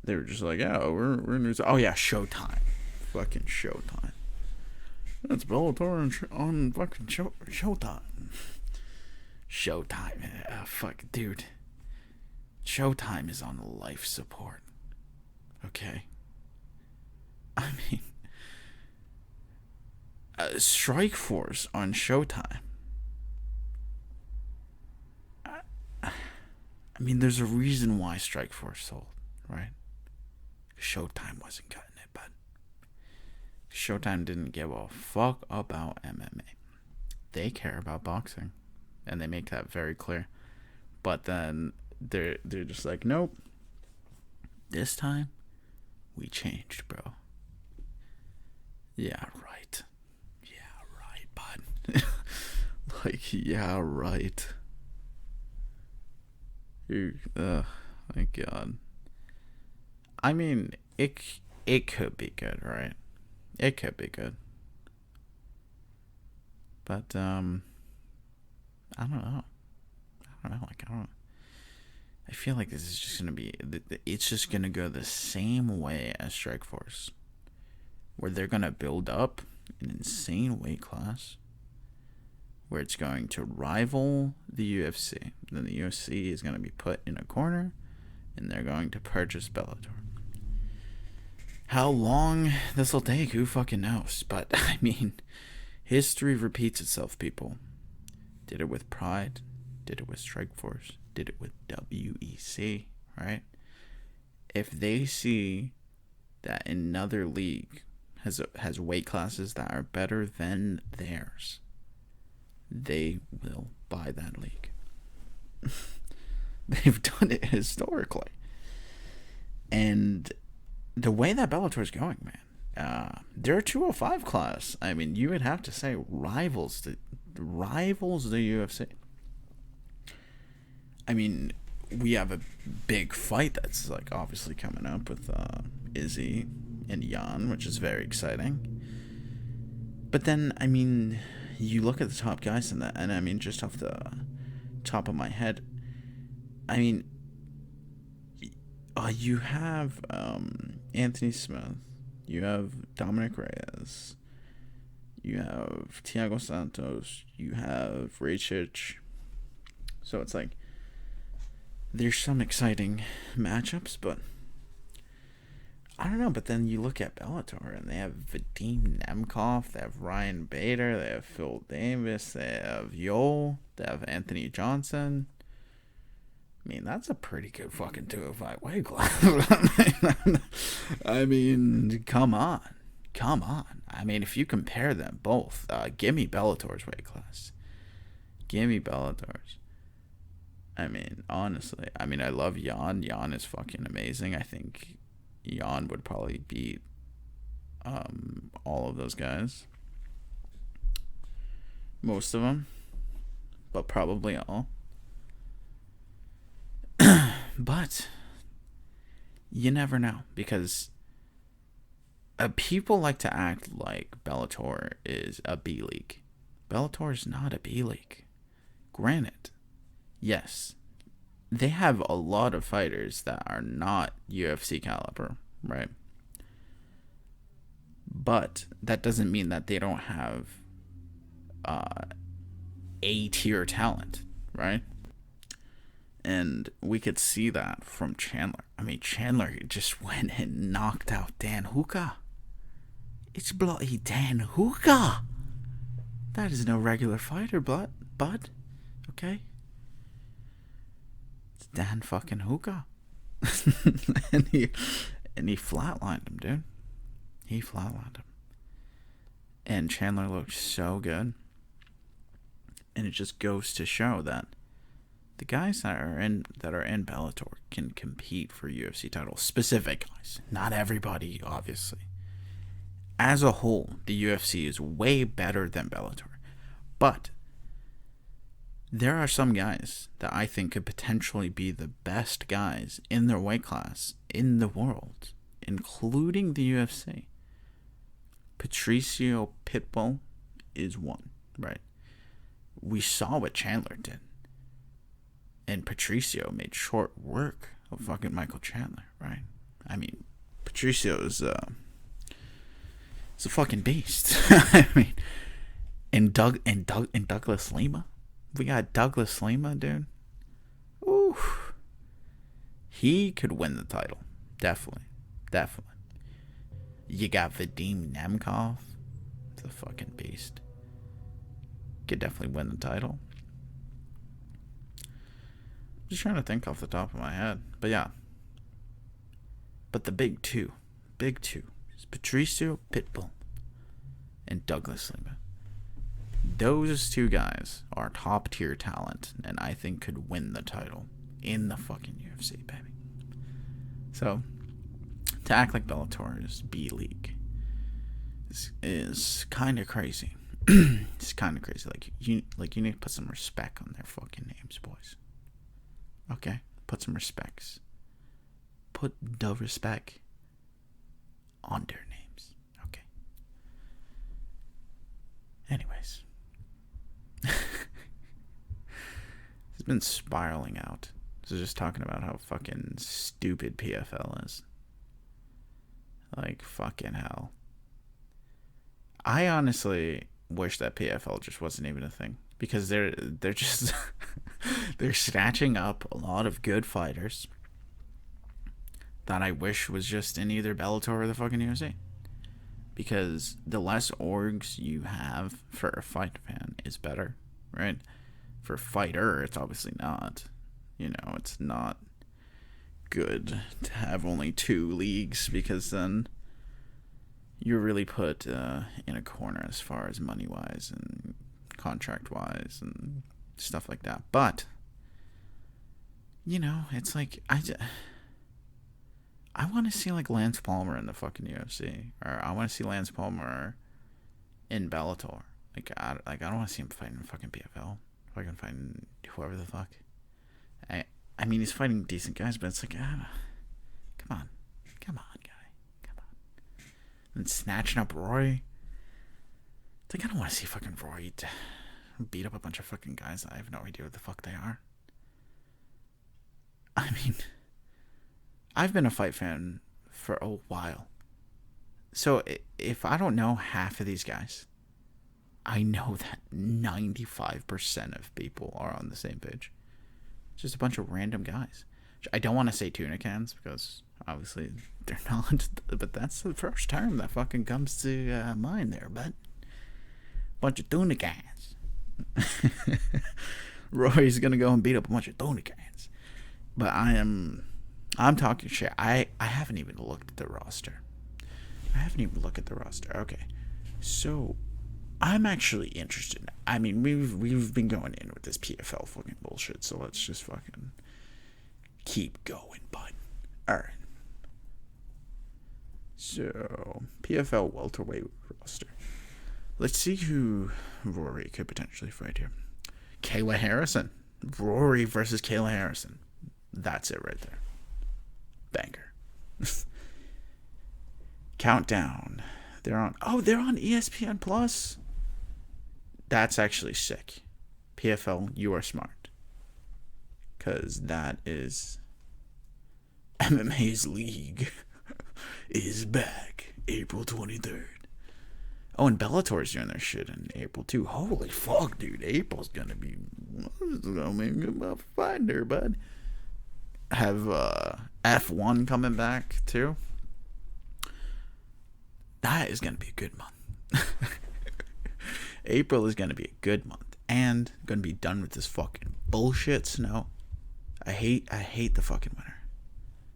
they were just like, yeah, we're new. Oh yeah, Showtime. Fucking Showtime. That's Bellator on fucking Showtime. Showtime. Fuck, dude. Showtime is on life support. Okay? I mean, Strike Force on Showtime. I mean, there's a reason why Strike Force sold, right? Showtime wasn't cutting it, but Showtime didn't give a fuck about MMA. they care about boxing, and they make that very clear. But then they're just like, nope. This time, we changed, bro. Yeah, right. Yeah, right, bud. Like, yeah, right. Oh my God. I mean, it could be good, right? It could be good. But I don't know. Like, I don't. I feel like this is just gonna be. It's just gonna go the same way as Strikeforce, where they're gonna build up an insane weight class, where it's going to rival the UFC. Then the UFC is gonna be put in a corner, and they're going to purchase Bellator. How long this will take, who fucking knows? But I mean, history repeats itself, people. Did it with Pride, did it with Strikeforce, did it with WEC, right? If they see that another league has weight classes that are better than theirs, they will buy that league. They've done it historically. And the way that Bellator is going, man, they're a 205 class. I mean, you would have to say rivals the UFC. I mean, we have a big fight that's like obviously coming up with Izzy and Jan, which is very exciting. But then, I mean, you look at the top guys in that, and I mean, just off the top of my head, I mean, you have Anthony Smith, you have Dominic Reyes, you have Thiago Santos, you have Racic. So it's like, there's some exciting matchups, but I don't know. But then you look at Bellator, and they have Vadim Nemkov, they have Ryan Bader, they have Phil Davis, they have Yoel, they have Anthony Johnson. I mean, that's a pretty good fucking 205 weight class. I mean, come on. I mean, if you compare them both, give me Bellator's weight class. Give me Bellator's. I mean, honestly, I mean, I love Jan. Jan is fucking amazing. I think Jan would probably beat all of those guys. Most of them. But probably all. But you never know, because people like to act like Bellator is a B league. Bellator is not a B league. Granted, yes, they have a lot of fighters that are not UFC caliber, right? But that doesn't mean that they don't have A-tier talent, right? And we could see that from Chandler. I mean, Chandler just went and knocked out Dan Hooker. It's bloody Dan Hooker. That is no regular fighter, bud. Okay? It's Dan fucking Hooker. and he flatlined him, dude. He flatlined him. And Chandler looked so good. And it just goes to show that the guys that are in Bellator can compete for UFC titles. Specific guys. Not everybody, obviously. As a whole, the UFC is way better than Bellator. But there are some guys that I think could potentially be the best guys in their weight class in the world, including the UFC. Patricio Pitbull is one, right? We saw what Chandler did. And Patricio made short work of fucking Michael Chandler, right? I mean, Patricio is a fucking beast. I mean, and Douglas Lima. We got Douglas Lima, dude. Ooh. He could win the title. Definitely. You got Vadim Nemkov. The fucking beast. Could definitely win the title. Just trying to think off the top of my head. But yeah. But the big two is Patricio Pitbull and Douglas Lima. Those two guys are top tier talent, and I think could win the title in the fucking UFC, baby. So, to act like Bellator is B League is kind of crazy. It's kind of crazy. You need to put some respect on their fucking names, boys. Okay, put some respects. Put the respect on their names. Okay. Anyways, it's been spiraling out. So just talking about how fucking stupid PFL is. Like, fucking hell. I honestly wish that PFL just wasn't even a thing, because they're just they're snatching up a lot of good fighters that I wish was just in either Bellator or the fucking UFC. Because the less orgs you have for a fight fan is better, right? For a fighter, it's obviously not. It's not good to have only 2 leagues, because then you're really put in a corner as far as money-wise and contract-wise and stuff like that. But, it's like, I want to see, like, Lance Palmer in the fucking UFC. Or I want to see Lance Palmer in Bellator. I don't want to see him fighting in fucking PFL. Fucking fighting whoever the fuck. I mean, he's fighting decent guys, but it's like, come on, guy. Come on. And snatching up Roy. It's like, I don't want to see fucking Roy beat up a bunch of fucking guys that I have no idea what the fuck they are. I mean, I've been a fight fan for a while. So if I don't know half of these guys, I know that 95% of people are on the same page. It's just a bunch of random guys. I don't want to say tuna cans, because obviously they're not, but that's the first term that fucking comes to mind there, but bunch of tuna cans. Roy's gonna go and beat up a bunch of tuna cans. But I'm talking shit. I haven't even looked at the roster. Okay. So I'm actually interested. I mean, we've been going in with this PFL fucking bullshit, so let's just fucking keep going, bud. Alright. So, PFL welterweight roster. Let's see who Rory could potentially fight here. Kayla Harrison. Rory versus Kayla Harrison. That's it right there. Banger. Countdown. They're on ESPN Plus. That's actually sick. PFL, you are smart. Because that is MMA's league is back April 23rd. Oh, and Bellator's doing their shit in April too. Holy fuck, dude. April's gonna be a fight there, bud. Have F1 coming back too. That is gonna be a good month. April is gonna be a good month, and gonna be done with this fucking bullshit snow. I hate the fucking winter.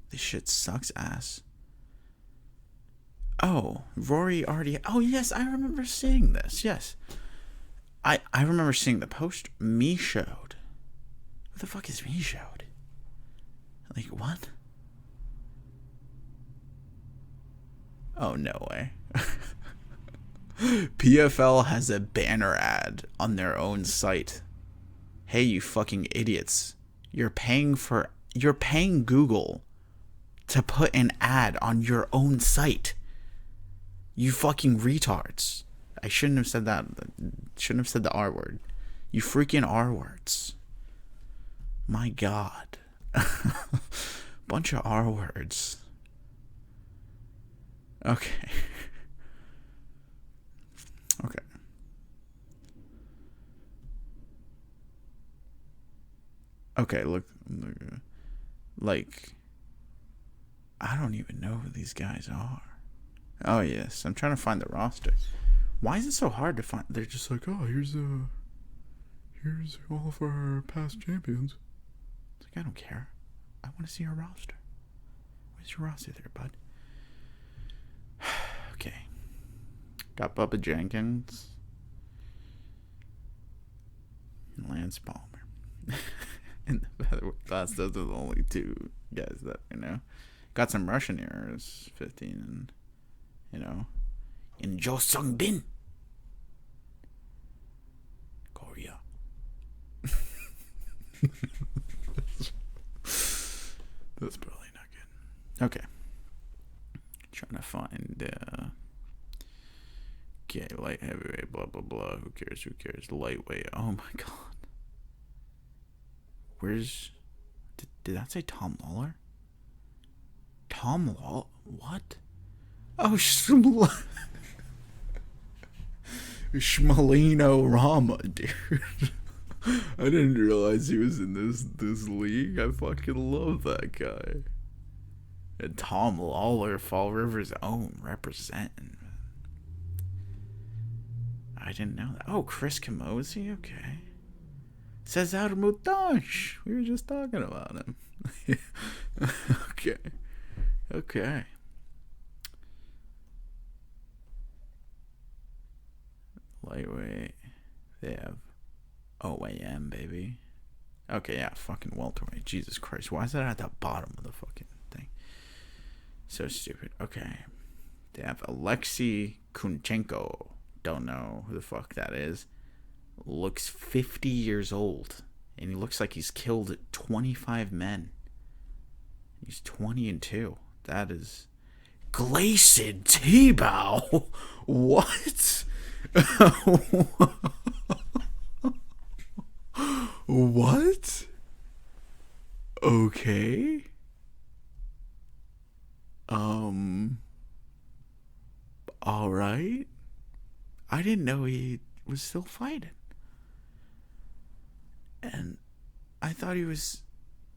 This shit sucks ass. Oh, Rory already. Oh yes, I remember seeing this. Yes, I remember seeing the post me showed. Who the fuck is me showed? Like what? Oh no way. PFL has a banner ad on their own site. Hey, you fucking idiots. You're paying Google to put an ad on your own site. You fucking retards. I shouldn't have said that. Shouldn't have said the R word. You freaking R words. My God. Bunch of R words. Okay. Okay. Okay, look. Like, I don't even know who these guys are. Oh, yes. I'm trying to find the roster. Why is it so hard to find? They're just like, oh, here's all of our past champions. It's like, I don't care. I want to see your roster. Where's your roster there, bud? Okay. Got Bubba Jenkins. and Lance Palmer. And the featherweight class, those are the only two guys that, got some Russian errors, 15, and, and Jo Sung Bin. Korea. That's probably not good. Okay. Trying to find, okay, light, heavyweight, blah, blah, blah. Who cares? Lightweight. Oh my god. Where's... Did that say Tom Lawler? Tom Lawler? What? Oh, Shmalino Rama, dude. I didn't realize he was in this league. I fucking love that guy. And Tom Lawler, Fall River's own, representing. I didn't know that. Oh, Chris Camozzi? Okay. Cesar Mutash. We were just talking about him. Okay. Lightweight. They have OAM, baby. Okay, yeah, fucking welterweight. Jesus Christ. Why is that at the bottom of the fucking thing? So stupid. Okay. They have Alexei Kunchenko. Don't know who the fuck that is. Looks 50 years old. And he looks like he's killed 25 men. He's 20-2. That is... Gleison Tebow? What? What? Okay. Alright. I didn't know he was still fighting. And I thought he was...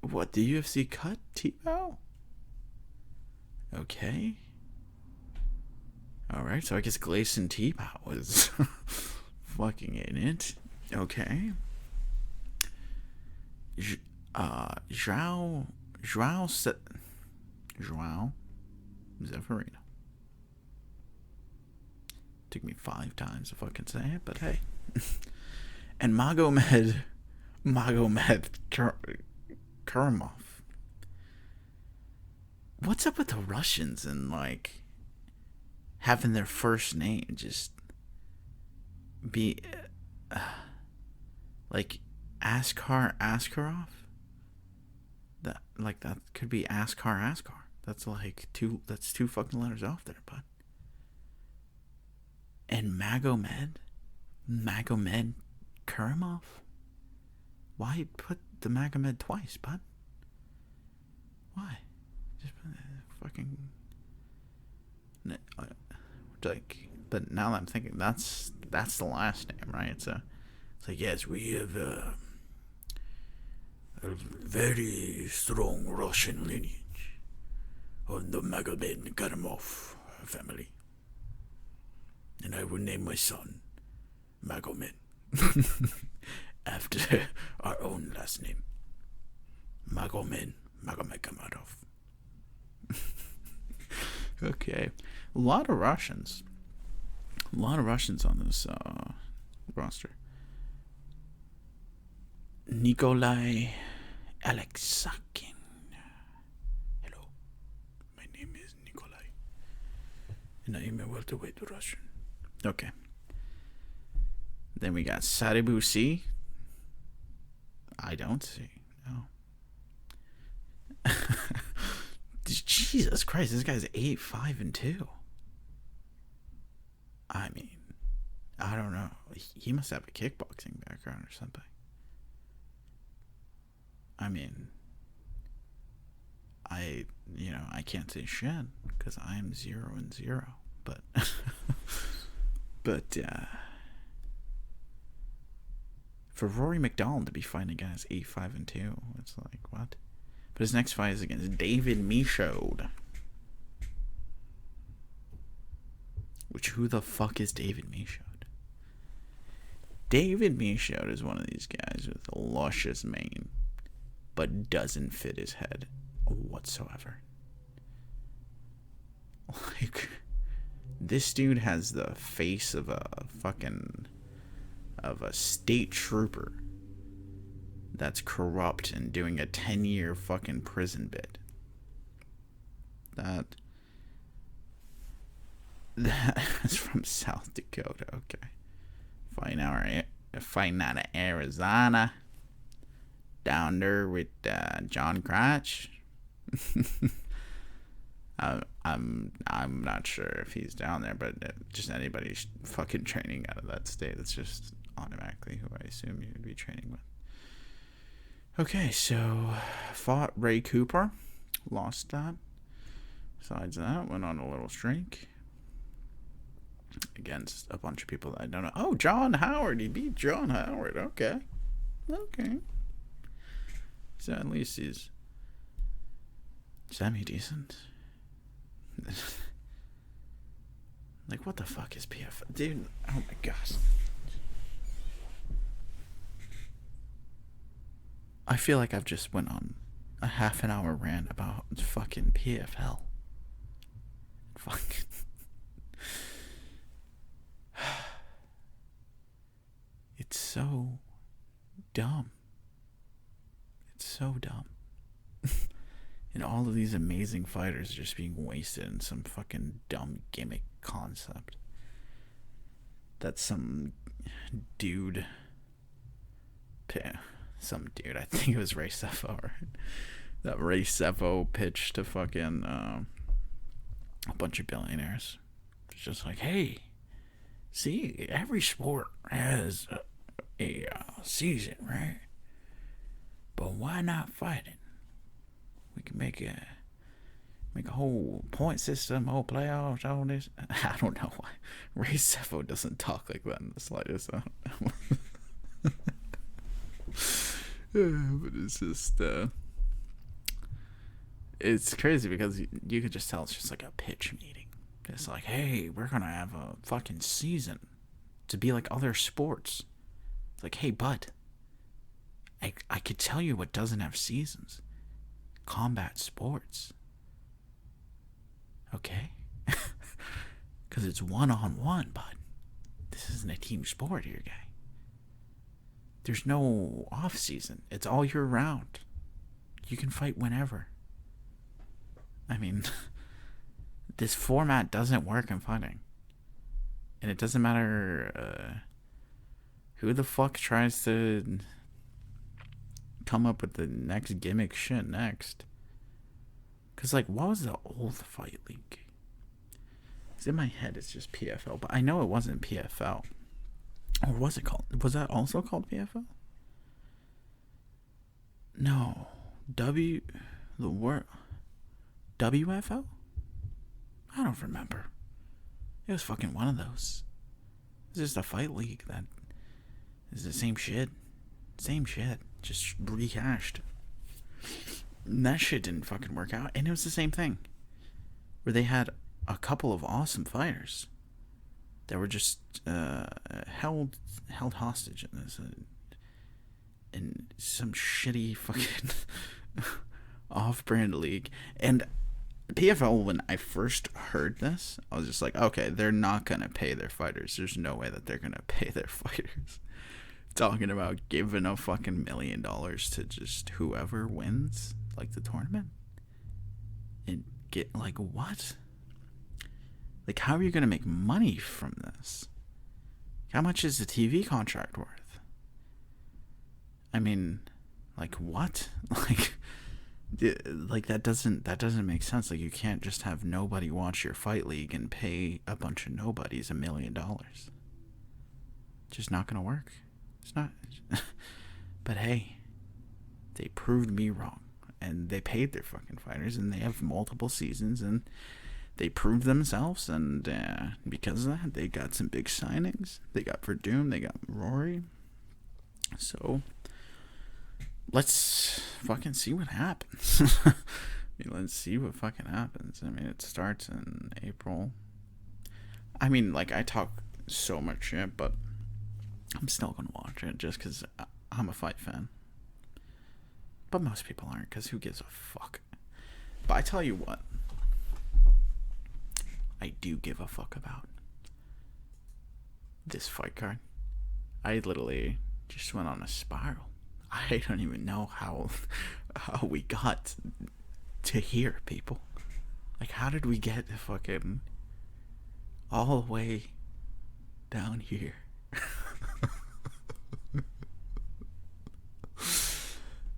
What, the UFC cut Tebow? Okay. Alright, so I guess Gleison Tebow was fucking in it. Okay. João Zeferino. Took me 5 times to fucking say it, but hey. And Magomed Karamov. What's up with the Russians and, like, having their first name just be, like, Askarov? That could be Askar. That's like two fucking letters off there, bud. And Magomed Karamov? Why put the Magomed twice, bud? Why? Just fucking... Like, but now that I'm thinking, that's the last name, right? So it's like, yes, we have a very strong Russian lineage of the Magomed Karamov family. And I will name my son Magomed after our own last name. Magomed Kamarov. Okay. A lot of Russians on this roster. Nikolai Alexakin. Hello. My name is Nikolai. And I am a welterweight Russian. Okay. Then we got Saribusi. I don't see. No. Jesus Christ, this guy's 8-5-2. I mean, I don't know. He must have a kickboxing background or something. I mean, I can't say shit because I am 0-0. But, for Rory McDonald to be fighting against 8-5-2, it's like, what? But his next fight is against David Michaud. Which, who the fuck is David Michaud? David Michaud is one of these guys with a luscious mane, but doesn't fit his head whatsoever. Like, this dude has the face of a state trooper that's corrupt and doing a 10-year fucking prison bid. That's from South Dakota. Okay. Fighting out of Arizona. Down there with John Crotch. I'm not sure if he's down there, but just anybody fucking training out of that state, that's just automatically who I assume you'd be training with. Okay, so fought Ray Cooper, lost that. Besides that, went on a little streak against a bunch of people that I don't know. Oh, John Howard, he beat John Howard. Okay. So at least he's semi-decent. Like, what the fuck is PFL? Dude, oh my gosh. I feel like I've just went on a half an hour rant about fucking PFL. Fucking. It's so dumb. It's so dumb. And all of these amazing fighters just being wasted in some fucking dumb gimmick concept that some dude, I think it was Ray Sefo, right? That Ray Sefo pitched to fucking a bunch of billionaires. It's just like, hey, see, every sport has a season, right? But why not fighting? We can make a whole point system, whole playoffs, all this. I don't know why Ray Sefo doesn't talk like that in the slightest. But it's just it's crazy because you could just tell it's just like a pitch meeting. It's like, hey, we're gonna have a fucking season to be like other sports. It's like, hey, bud, I could tell you what doesn't have seasons. Combat sports. Okay? Because it's one-on-one, bud. This isn't a team sport here, guy. There's no off-season. It's all year round. You can fight whenever. I mean, this format doesn't work in fighting. And it doesn't matter who the fuck tries to come up with the next gimmick shit next. Because, like, what was the old fight league? Because in my head it's just PFL, but I know it wasn't PFL. Or was it called? Was that also called PFL? No. WFL? I don't remember. It was fucking one of those. It's just a fight league that is the same shit. Same shit. Just rehashed. And that shit didn't fucking work out. And it was the same thing. Where they had a couple of awesome fighters that were just held hostage in this. In some shitty fucking off-brand league. And PFL, when I first heard this, I was just like, okay, they're not going to pay their fighters. There's no way that they're going to pay their fighters. Talking about giving a fucking $1 million to just whoever wins, like, the tournament. And get, like, what? Like, how are you going to make money from this? How much is the TV contract worth? I mean, like, what? Like, that doesn't make sense. Like, you can't just have nobody watch your fight league and pay a bunch of nobodies $1 million. Just not gonna work. It's not. But hey, they proved me wrong, and they paid their fucking fighters, and they have multiple seasons, and they proved themselves, and because of that, they got some big signings. They got Verdum, they got Rory. So let's fucking see what happens. I mean, let's see what fucking happens. I mean, it starts in April. I mean, like, I talk so much shit, but I'm still gonna watch it just because I'm a fight fan. But most people aren't, because who gives a fuck? But I tell you what, I do give a fuck about this fight card. I literally just went on a spiral. I don't even know how we got to here, people. Like, how did we get fucking all the way down here?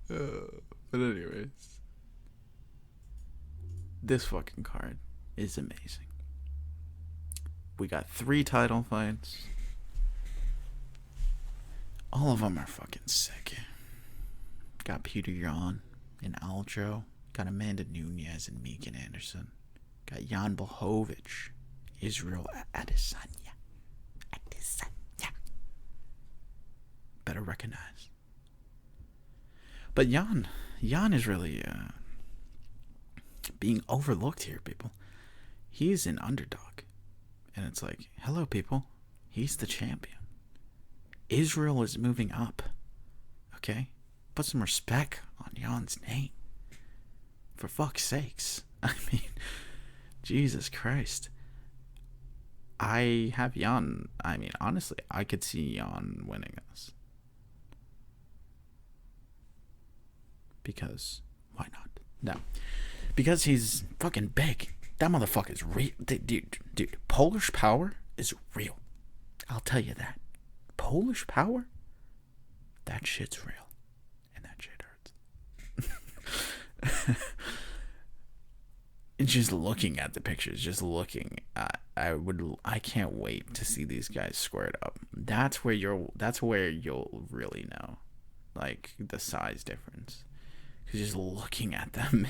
But anyways, this fucking card is amazing. We got 3 title fights. All of them are fucking sick. Got Petr Yan and Aljo. Got Amanda Nunes and Megan Anderson. Got Jan Blachowicz, Israel Adesanya. Better recognize. But Jan is really being overlooked here, people. He's an underdog. And it's like, hello, people. He's the champion. Israel is moving up. Okay? Put some respect on Jan's name. For fuck's sakes. I mean, Jesus Christ. I have Jan. I mean, honestly, I could see Jan winning this. Because, why not? No. Because he's fucking big. That motherfucker's real. Dude, Polish power is real. I'll tell you that. Polish power? That shit's real. And that shit hurts. Just looking at the pictures, just looking at, I can't wait to see these guys squared up. That's where you'll really know, like, the size difference. Because just looking at them,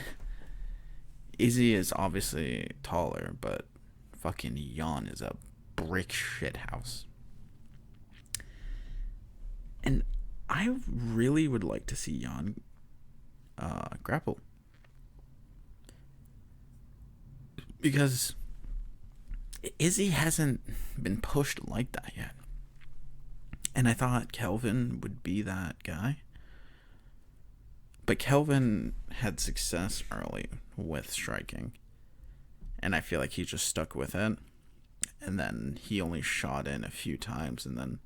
Izzy is obviously taller, but fucking Jan is a brick shit house. And I really would like to see Jan grapple. Because Izzy hasn't been pushed like that yet. And I thought Kelvin would be that guy. But Kelvin had success early with striking. And I feel like he just stuck with it. And then he only shot in a few times. And then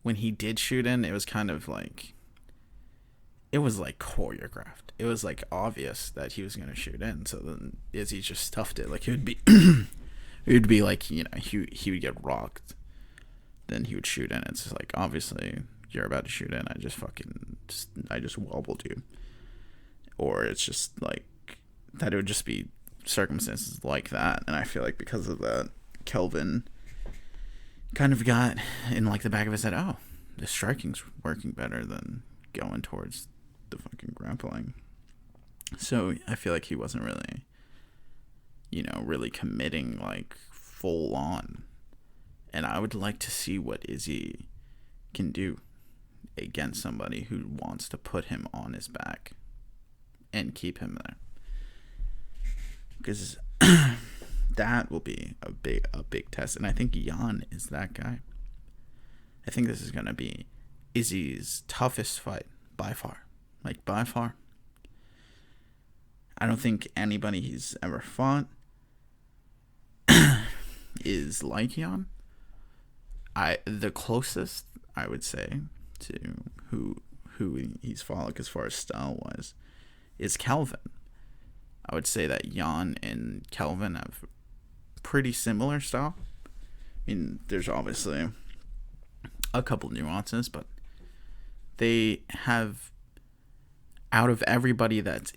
when he did shoot in, it was kind of like... It was like choreographed. It was like obvious that he was going to shoot in. So then Izzy just stuffed it. Like it would be... it would be like, you know, he would get rocked. Then he would shoot in. It's just like, obviously... You're about to shoot in. I just wobbled you. Or it's just like that. It would just be circumstances like that. And I feel like because of that, Kelvin kind of got in like the back of his head, oh, the striking's working better than going towards the fucking grappling. So I feel like he wasn't really, you know, really committing like full on. And I would like to see what Izzy can do against somebody who wants to put him on his back and keep him there, because that will be a big test. And I think Jan is that guy. I think this is going to be Izzy's toughest fight by far. Like by far. I don't think anybody he's ever fought is like Jan. The closest I would say to who he's fought, like as far as style wise, is Kelvin. I would say that Jan and Kelvin have pretty similar style. I mean, there's obviously a couple nuances, but they have, out of everybody that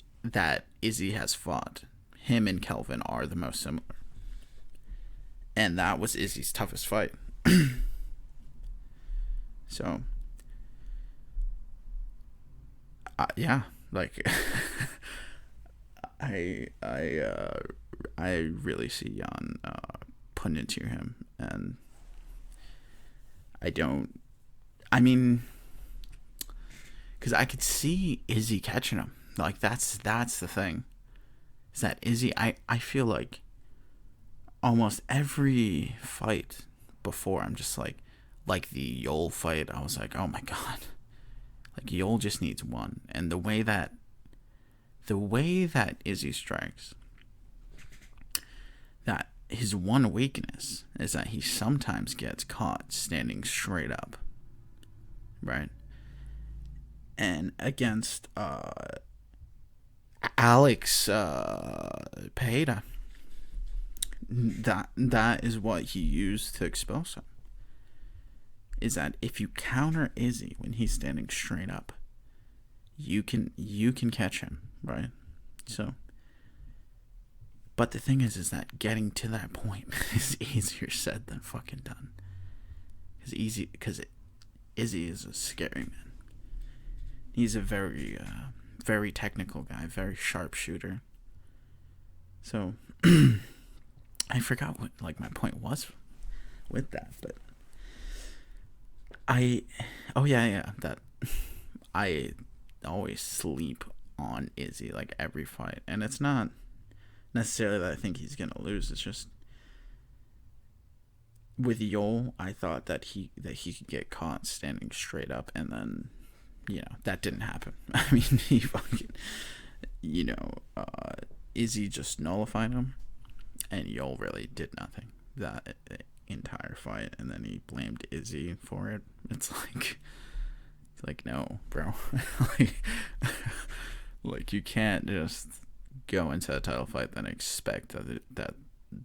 Izzy has fought, him and Kelvin are the most similar. And that was Izzy's toughest fight. So, yeah, like I really see Jan putting it to him, and because I could see Izzy catching him. Like that's the thing, is that Izzy, I feel like almost every fight before, I'm just like the Yol fight, I was like, oh my god, like Yol just needs one. And the way that Izzy strikes, that his one weakness is that he sometimes gets caught standing straight up, right? and against Alex Pereira. That is what he used to expose him. Is that if you counter Izzy when he's standing straight up, you can catch him, right? So, but the thing is that getting to that point is easier said than fucking done. Because Izzy is a scary man. He's a very, very technical guy, very sharp shooter. So, I forgot what my point was with that, but I always sleep on Izzy every fight, and it's not necessarily that I think he's gonna lose. It's just with Yoel, I thought that he could get caught standing straight up, and then that didn't happen. I mean, he fucking Izzy just nullified him, and Yoel really did nothing that entire fight, and then he blamed Izzy for it. It's like no, bro. You can't just go into a title fight then expect that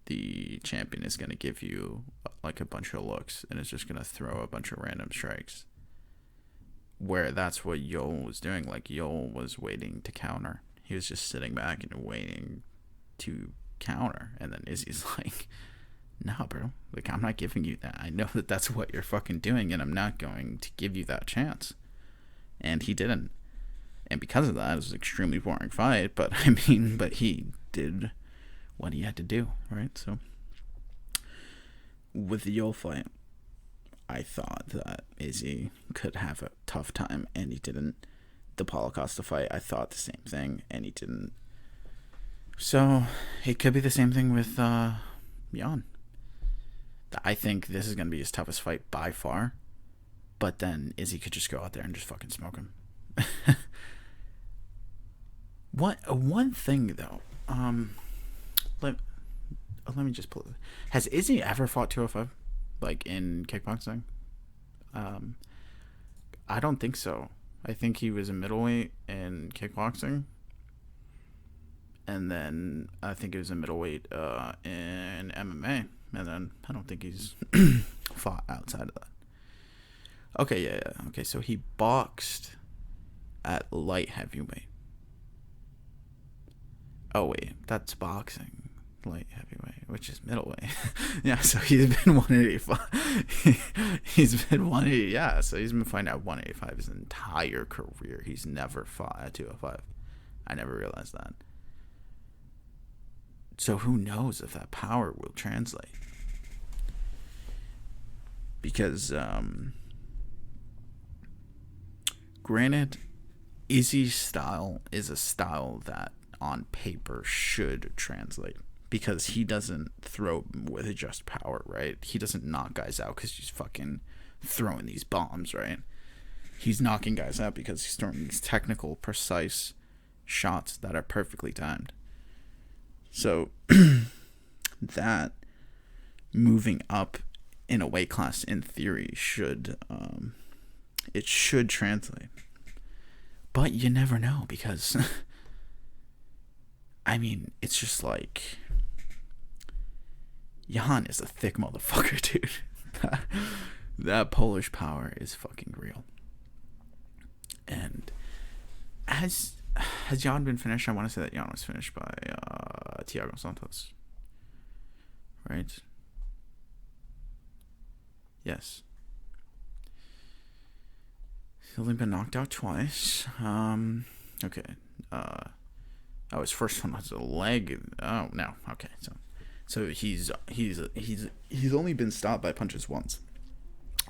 the champion is going to give you a bunch of looks and is just going to throw a bunch of random strikes. Where that's what Yoel was doing. Yoel was waiting to counter. He was just sitting back and waiting to counter, and then Izzy's nah, bro. I'm not giving you that. I know that that's what you're fucking doing, and I'm not going to give you that chance. And he didn't. And because of that, it was an extremely boring fight, but he did what he had to do, right? So, with the Yoel fight, I thought that Izzy could have a tough time, and he didn't. The Paulo Costa fight, I thought the same thing, and he didn't. So, it could be the same thing with Jan. I think this is going to be his toughest fight by far, but then Izzy could just go out there and just fucking smoke him. One thing, though, let me just pull it. Has Izzy ever fought 205? In kickboxing? I don't think so. I think he was a middleweight in kickboxing. And then I think he was a middleweight in MMA. And then I don't think he's fought outside of that. Okay, yeah. Okay, so he boxed at light heavyweight. Oh, wait. That's boxing. Light heavyweight, which is middleweight. Yeah, so he's been 185. He's been 180. Yeah, so he's been fighting at 185 his entire career. He's never fought at 205. I never realized that. So who knows if that power will translate? Because, granted, Izzy's style is a style that on paper should translate. Because he doesn't throw with just power, right? He doesn't knock guys out because he's fucking throwing these bombs, right? He's knocking guys out because he's throwing these technical, precise shots that are perfectly timed. So, that moving up in a weight class, in theory, should translate. But you never know, because it's just Jan is a thick motherfucker, dude. That Polish power is fucking real. And has Jan been finished? I want to say that Jan was finished by Thiago Santos. Right? Yes. He's only been knocked out twice. Okay. His first one was a leg. Oh no. Okay. So he's only been stopped by punches once,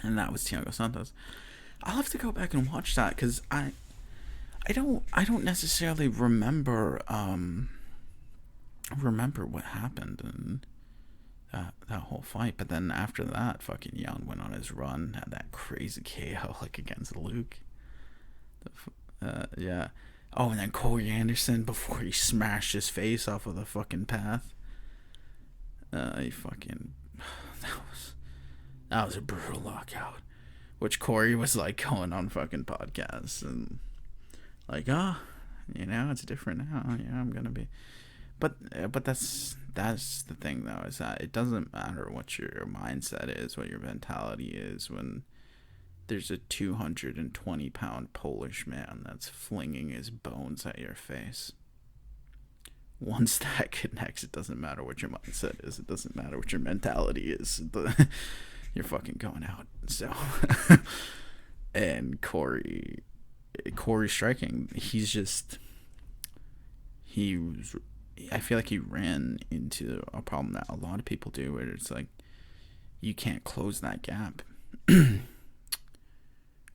and that was Thiago Santos. I'll have to go back and watch that because I don't necessarily remember what happened in that whole fight. But then after that, fucking Jan went on his run, had that crazy KO against Luke. Yeah. Oh, and then Corey Anderson before he smashed his face off of the fucking path. That was a brutal lockout, which Corey was going on fucking podcasts and Like, it's different now. Yeah, I'm gonna be. But that's the thing though, is that it doesn't matter what your mindset is, what your mentality is, when there's a 220-pound Polish man that's flinging his bones at your face. Once that connects, it doesn't matter what your mindset is. It doesn't matter what your mentality is. You're fucking going out. So, and Corey striking, I feel like he ran into a problem that a lot of people do, where it's like, you can't close that gap.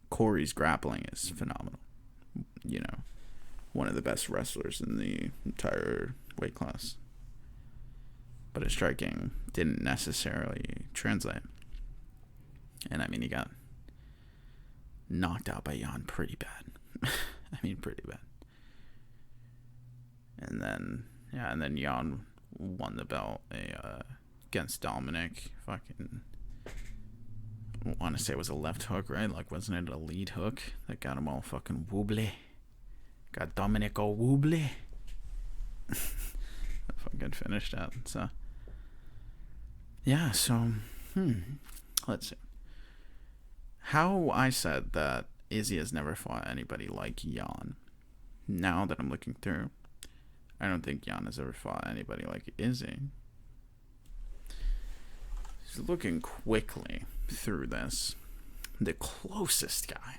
Corey's grappling is phenomenal. One of the best wrestlers in the entire weight class. But his striking didn't necessarily translate. And I mean, he got knocked out by Jan pretty bad. Pretty bad. And then Jan won the belt against Dominic. Fucking, I want to say it was a left hook, right? Like, wasn't it a lead hook that got him all fucking wobbly? Got Dominic all wobbly. I fucking finished that. So, yeah, let's see. How I said that Izzy has never fought anybody like Jan. Now that I'm looking through, I don't think Jan has ever fought anybody like Izzy. Just looking quickly through this, the closest guy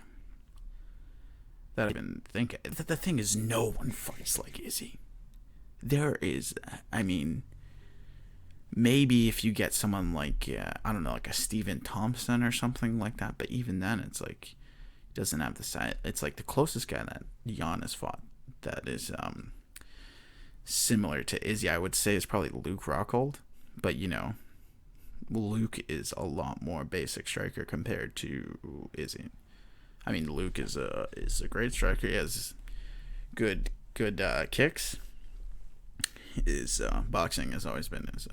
that I even think, that the thing is, no one fights like Izzy. There is, maybe if you get someone like, I don't know, like a Stephen Thompson or something like that, but even then, it's like, he doesn't have the side. It's like the closest guy that Jan has fought that is similar to Izzy, I would say, is probably Luke Rockhold. But, Luke is a lot more basic striker compared to Izzy. Luke is a great striker. He has good kicks. His boxing has always been his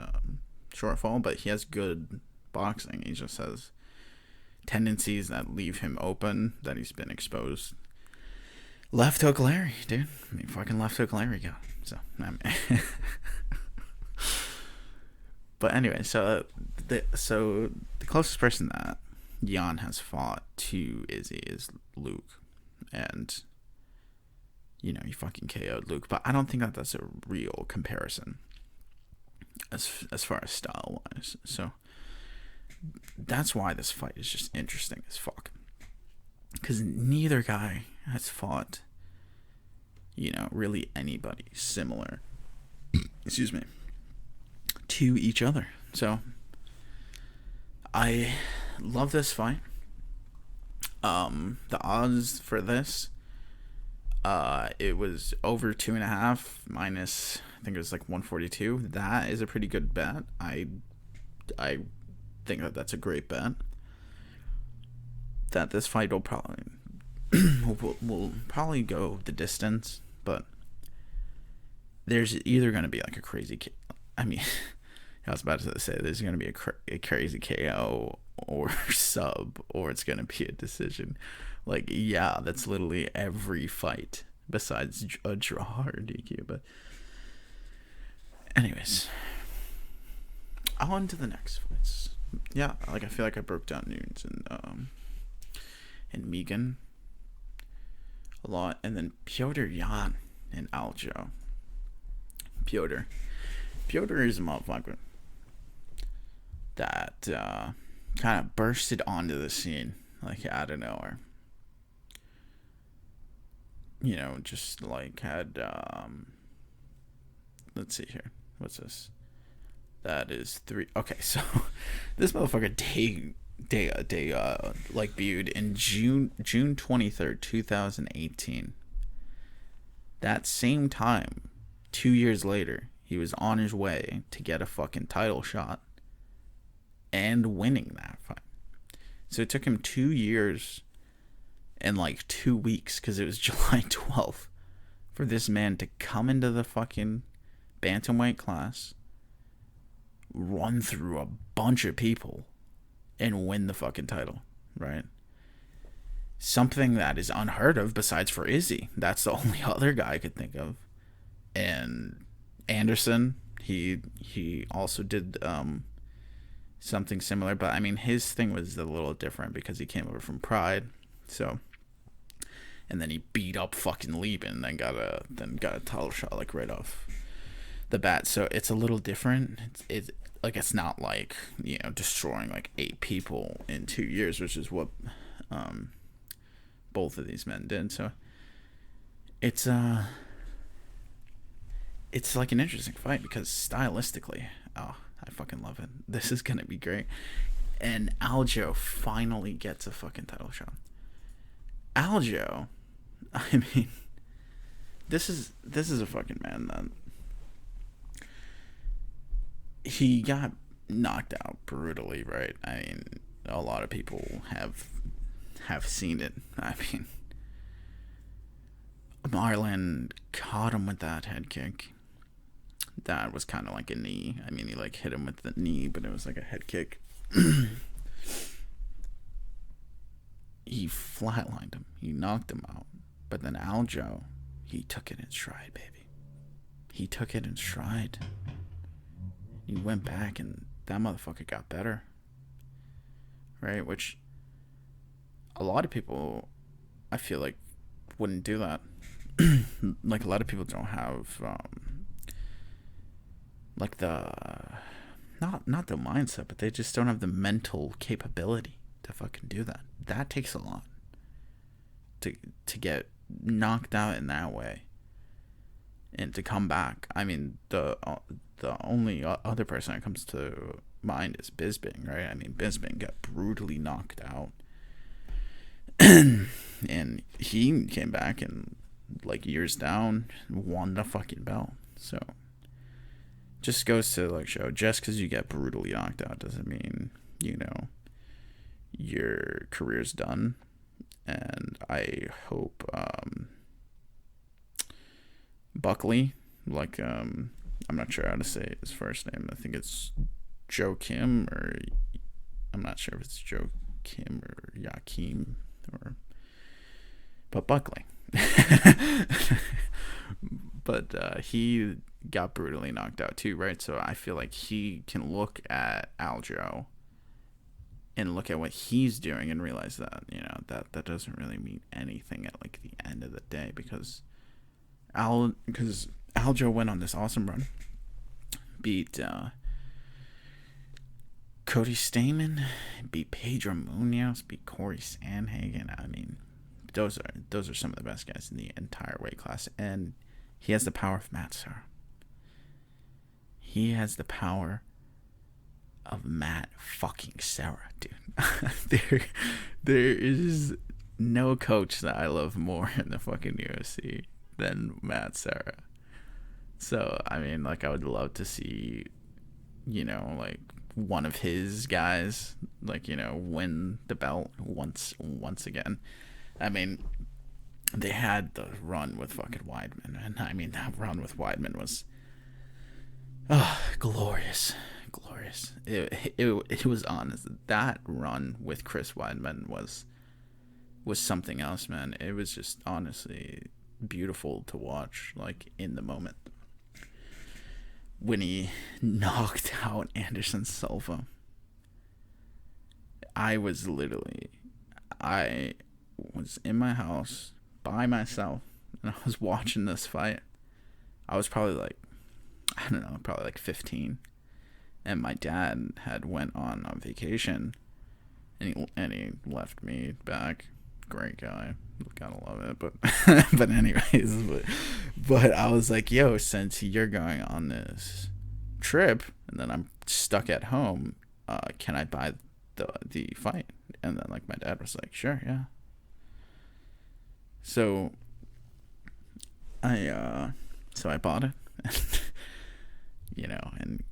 shortfall, but he has good boxing. He just has tendencies that leave him open, that he's been exposed. Left hook Larry, dude. Fucking left hook Larry go. So, but anyway, so the closest person that Jan has fought to Izzy is Luke, and he fucking KO'd Luke. But I don't think that that's a real comparison as far as style wise. So that's why this fight is just interesting as fuck, because neither guy has fought really anybody similar excuse me to each other. So I love this fight. The odds for this, it was over 2.5 minus, I think it was like 142. That is a pretty good bet. I think that that's a great bet. That this fight will probably will probably go the distance, but there's either going to be like a crazy I was about to say there's going to be a crazy KO or sub, or it's going to be a decision. Like, yeah, that's literally every fight besides a draw or DQ. But anyways, on to the next fights. Yeah, like, I feel like I broke down Nunes and Megan a lot, and then Petr Yan and Aljo. Petr is a motherfucker that kind of bursted onto the scene like out of nowhere. Just like had let's see here. What's this? That is 3. Okay, so this motherfucker debuted in June 23rd, 2018. That same time, 2 years later, he was on his way to get a fucking title shot and winning that fight. So it took him 2 years and like 2 weeks, because it was July 12th, for this man to come into the fucking bantamweight class, run through a bunch of people, and win the fucking title, right? something that is unheard of besides for Izzy. That's the only other guy I could think of. And Anderson, he also did something similar, but I mean his thing was a little different because he came over from Pride, so, and then he beat up fucking Lieben, and then got a title shot like right off the bat. So it's a little different. It's like, it's not like, you know, destroying like 8 people in 2 years, which is what both of these men did. So it's like an interesting fight because stylistically, oh, I fucking love it. This is gonna be great. And Aljo finally gets a fucking title shot. Aljo, I mean, this is a fucking man that he got knocked out brutally, right? I mean, a lot of people have seen it. I mean, Marlon caught him with that head kick. That was kind of like a knee. I mean, he like hit him with the knee, but it was like a head kick. He flatlined him. He knocked him out. But then Aljo, he took it in stride, baby. He took it in stride. He went back, and that motherfucker got better. Right? Which a lot of people, I feel like, wouldn't do that. Like, a lot of people don't have like the not the mindset, but they just don't have the mental capability to fucking do that. That takes a lot to get knocked out in that way and to come back. I mean, the only other person that comes to mind is Bisping, right? I mean, Bisping got brutally knocked out and he came back and, like, years down, won the fucking belt. So just goes to like show, just because you get brutally knocked out doesn't mean, you know, your career's done. And I hope Buckley, like, I'm not sure how to say his first name. I think it's Joe Kim, or I'm not sure if it's Joe Kim or Yakim, but Buckley. But he got brutally knocked out too, right? So I feel like he can look at Aljo and look at what he's doing and realize that, you know, that doesn't really mean anything at like the end of the day, because Aljo went on this awesome run, beat Cody Stamann, beat Pedro Munoz, beat Corey Sandhagen. I mean, those are some of the best guys in the entire weight class, and he has the power of Matt Serra. He has the power of Matt fucking Serra, dude. There is no coach that I love more in the fucking UFC than Matt Serra. So, I mean, like, I would love to see, you know, like, one of his guys, like, you know, win the belt once again. I mean, they had the run with fucking Weidman, and I mean, that run with Weidman was glorious. It was honest. That run with Chris Weidman was something else, man. It was just honestly beautiful to watch, like, in the moment. When he knocked out Anderson Silva, I was in my house by myself, and I was watching this fight. I was probably like, I don't know, probably like 15, and my dad had went on vacation, and he left me back. Great guy, gotta love it. But anyways, but I was like, yo, since you're going on this trip and then I'm stuck at home, can I buy the fight? And then, like, my dad was like, sure, yeah. So I bought it. You know, and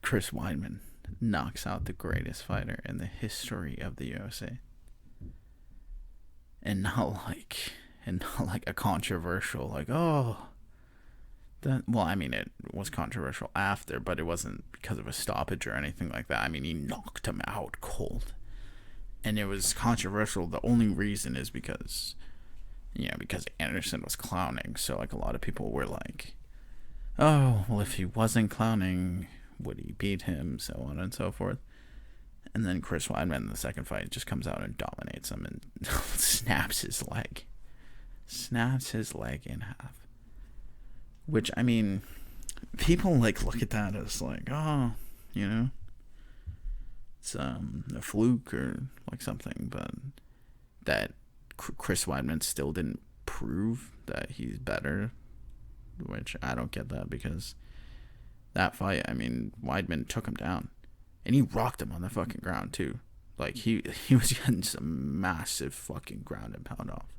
Chris Weidman knocks out the greatest fighter in the history of the UFC. And not like a controversial, like, well, I mean, it was controversial after, but it wasn't because of a stoppage or anything like that. I mean, he knocked him out cold. And it was controversial. The only reason is because Anderson was clowning. So like a lot of people were like, oh, well, if he wasn't clowning, would he beat him? So on and so forth. And then Chris Weidman in the second fight just comes out and dominates him and snaps his leg. Snaps his leg in half. Which, I mean, people like look at that as like, oh, it's a fluke or like something. But that Chris Weidman still didn't prove that he's better. Which I don't get that, because that fight, I mean, Weidman took him down. And he rocked him on the fucking ground, too. Like, he was getting some massive fucking ground and pound off.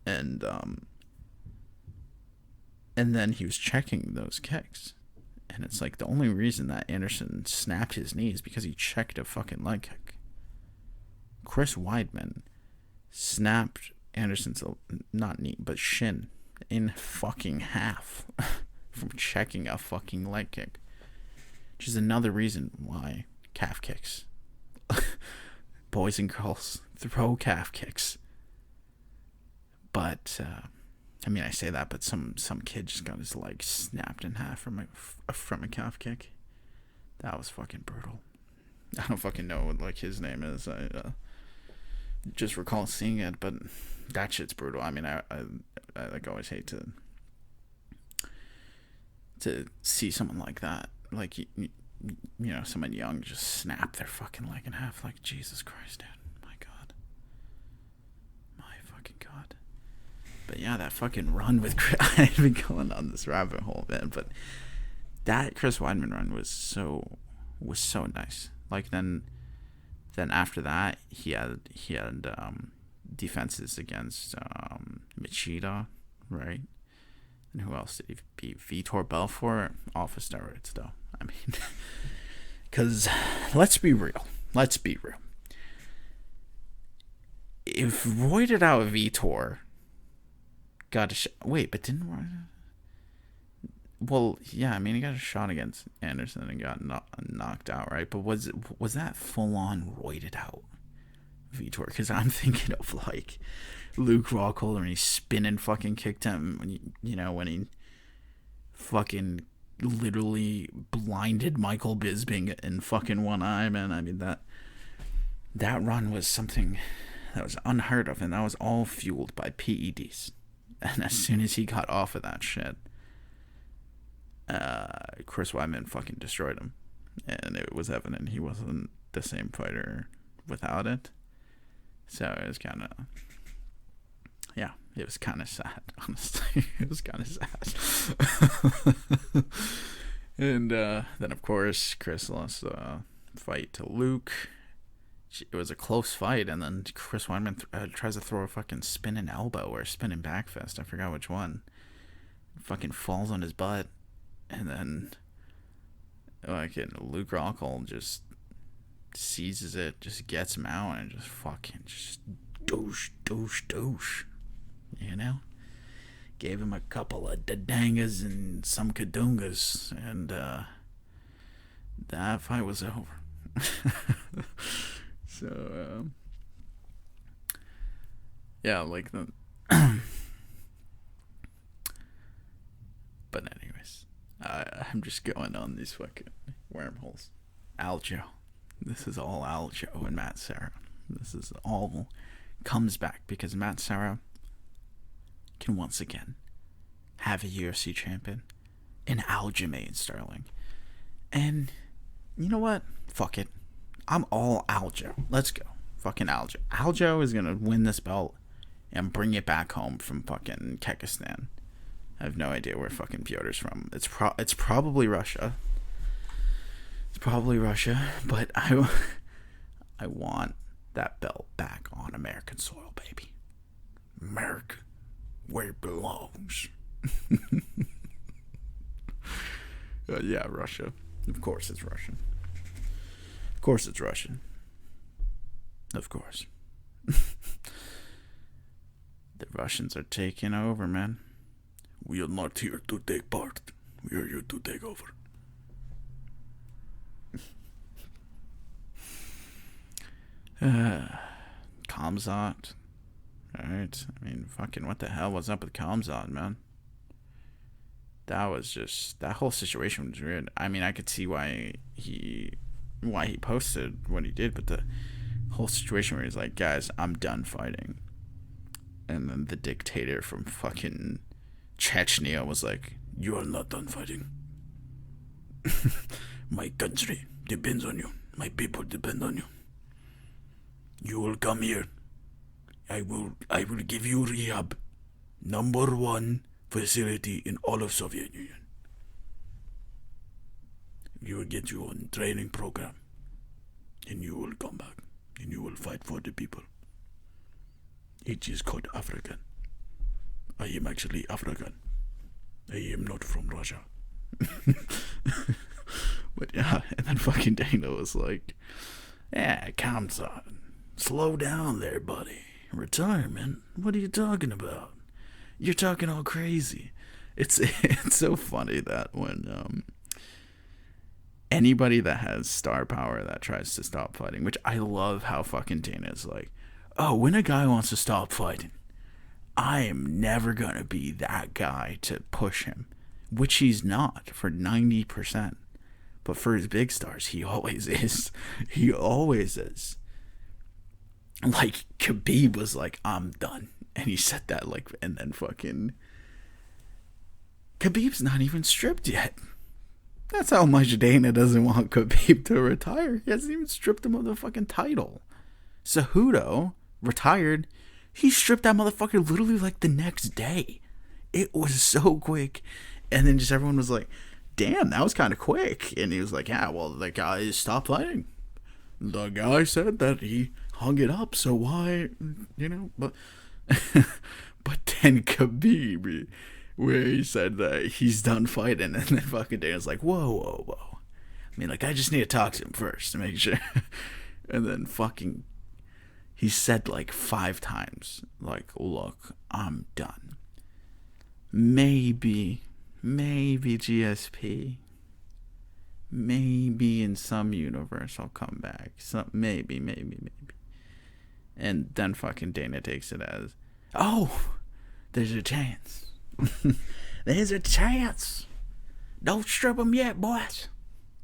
And then he was checking those kicks. And it's like the only reason that Anderson snapped his knee is because he checked a fucking leg kick. Chris Weidman snapped Anderson's, not knee, but shin in fucking half from checking a fucking leg kick. Which is another reason why calf kicks. Boys and girls, throw calf kicks. But, I mean, I say that, but some kid just got his leg snapped in half from a calf kick. That was fucking brutal. I don't fucking know what, like, his name is. I just recall seeing it, but that shit's brutal. I mean, I like always hate to see someone like that. Like, someone young just snap their fucking leg in half. Like, Jesus Christ, dude. My God. My fucking God. But yeah, that fucking run with Chris, I've been going on this rabbit hole, man. But that Chris Weidman run was so nice. Like, then after that, he had defenses against Machida, right? And who else did he beat? Vitor Belfort, off of steroids, though. I mean, because let's be real. If roided out Vitor got a shot, wait, but didn't? Well, yeah, I mean, he got a shot against Anderson and got knocked out, right? But was that full on roided out Vitor? Because I'm thinking of like Luke Rockhold when he spinning fucking kicked him when he fucking literally blinded Michael Bisping in fucking one eye, man. I mean, that run was something that was unheard of, and that was all fueled by PEDs. And as soon as he got off of that shit, Chris Weidman fucking destroyed him, and it was evident he wasn't the same fighter without it. So it was kind of, yeah, it was kind of sad, honestly. It was kind of sad. And then, of course, Chris lost the fight to Luke. It was a close fight, and then Chris Weidman tries to throw a fucking spinning elbow or spinning back fist. I forgot which one. Fucking falls on his butt, and then Luke Rockhold just seizes it, just gets him out, and just fucking just douche. Gave him a couple of dadangas and some kadungas, and that fight was over. So, yeah, like the. But anyways, I'm just going on these fucking wormholes. Aljo. This is all Aljo and Matt Serra. This is all comes back because Matt Serra can once again have a UFC champion in Aljamain Sterling. And you know what? Fuck it. I'm all Aljo. Let's go. Fucking Aljo. Aljo is going to win this belt and bring it back home from fucking Kyrgyzstan. I have no idea where fucking Petr's from. It's probably Russia. It's probably Russia, but I want that belt back on American soil, baby. America, where it belongs. Yeah, Russia. Of course it's Russian. Of course it's Russian. Of course. The Russians are taking over, man. We are not here to take part. We are here to take over. Kamzat. Alright. I mean, fucking what the hell was up with Kamzat, man? That was just, that whole situation was weird. I mean, I could see why he posted what he did, but the whole situation where he's like, guys, I'm done fighting. And then the dictator from fucking Chechnya was like, you are not done fighting. My country depends on you. My people depend on you. You will come here. I will give you rehab. #1 facility in all of Soviet Union. You will get you on training program. And you will come back. And you will fight for the people. It is called African. I am actually African. I am not from Russia. But yeah, and then fucking Dana was like, yeah, Kamzat, slow down there, buddy. Retirement? What are you talking about? You're talking all crazy. It's so funny that when anybody that has star power that tries to stop fighting, which I love how fucking Dana is like, oh, when a guy wants to stop fighting, I am never gonna be that guy to push him, which he's not for 90%. But for his big stars, he always is. He always is. Like, Khabib was like, I'm done. And he said that, like, and then fucking Khabib's not even stripped yet. That's how much Dana doesn't want Khabib to retire. He hasn't even stripped him of the fucking title. Cejudo retired. He stripped that motherfucker literally like the next day. It was so quick. And then just everyone was like, damn, that was kind of quick. And he was like, yeah, well, the guy stopped fighting. The guy said that he hung it up, so why, but but then Khabib, where he said that he's done fighting, and then fucking Dana's like, whoa. I mean, like, I just need to talk to him first to make sure. And then fucking, he said like 5 times, like, look, I'm done. Maybe GSP. Maybe in some universe I'll come back. Maybe. And then fucking Dana takes it as, oh, there's a chance. There's a chance. Don't strip him yet, boys.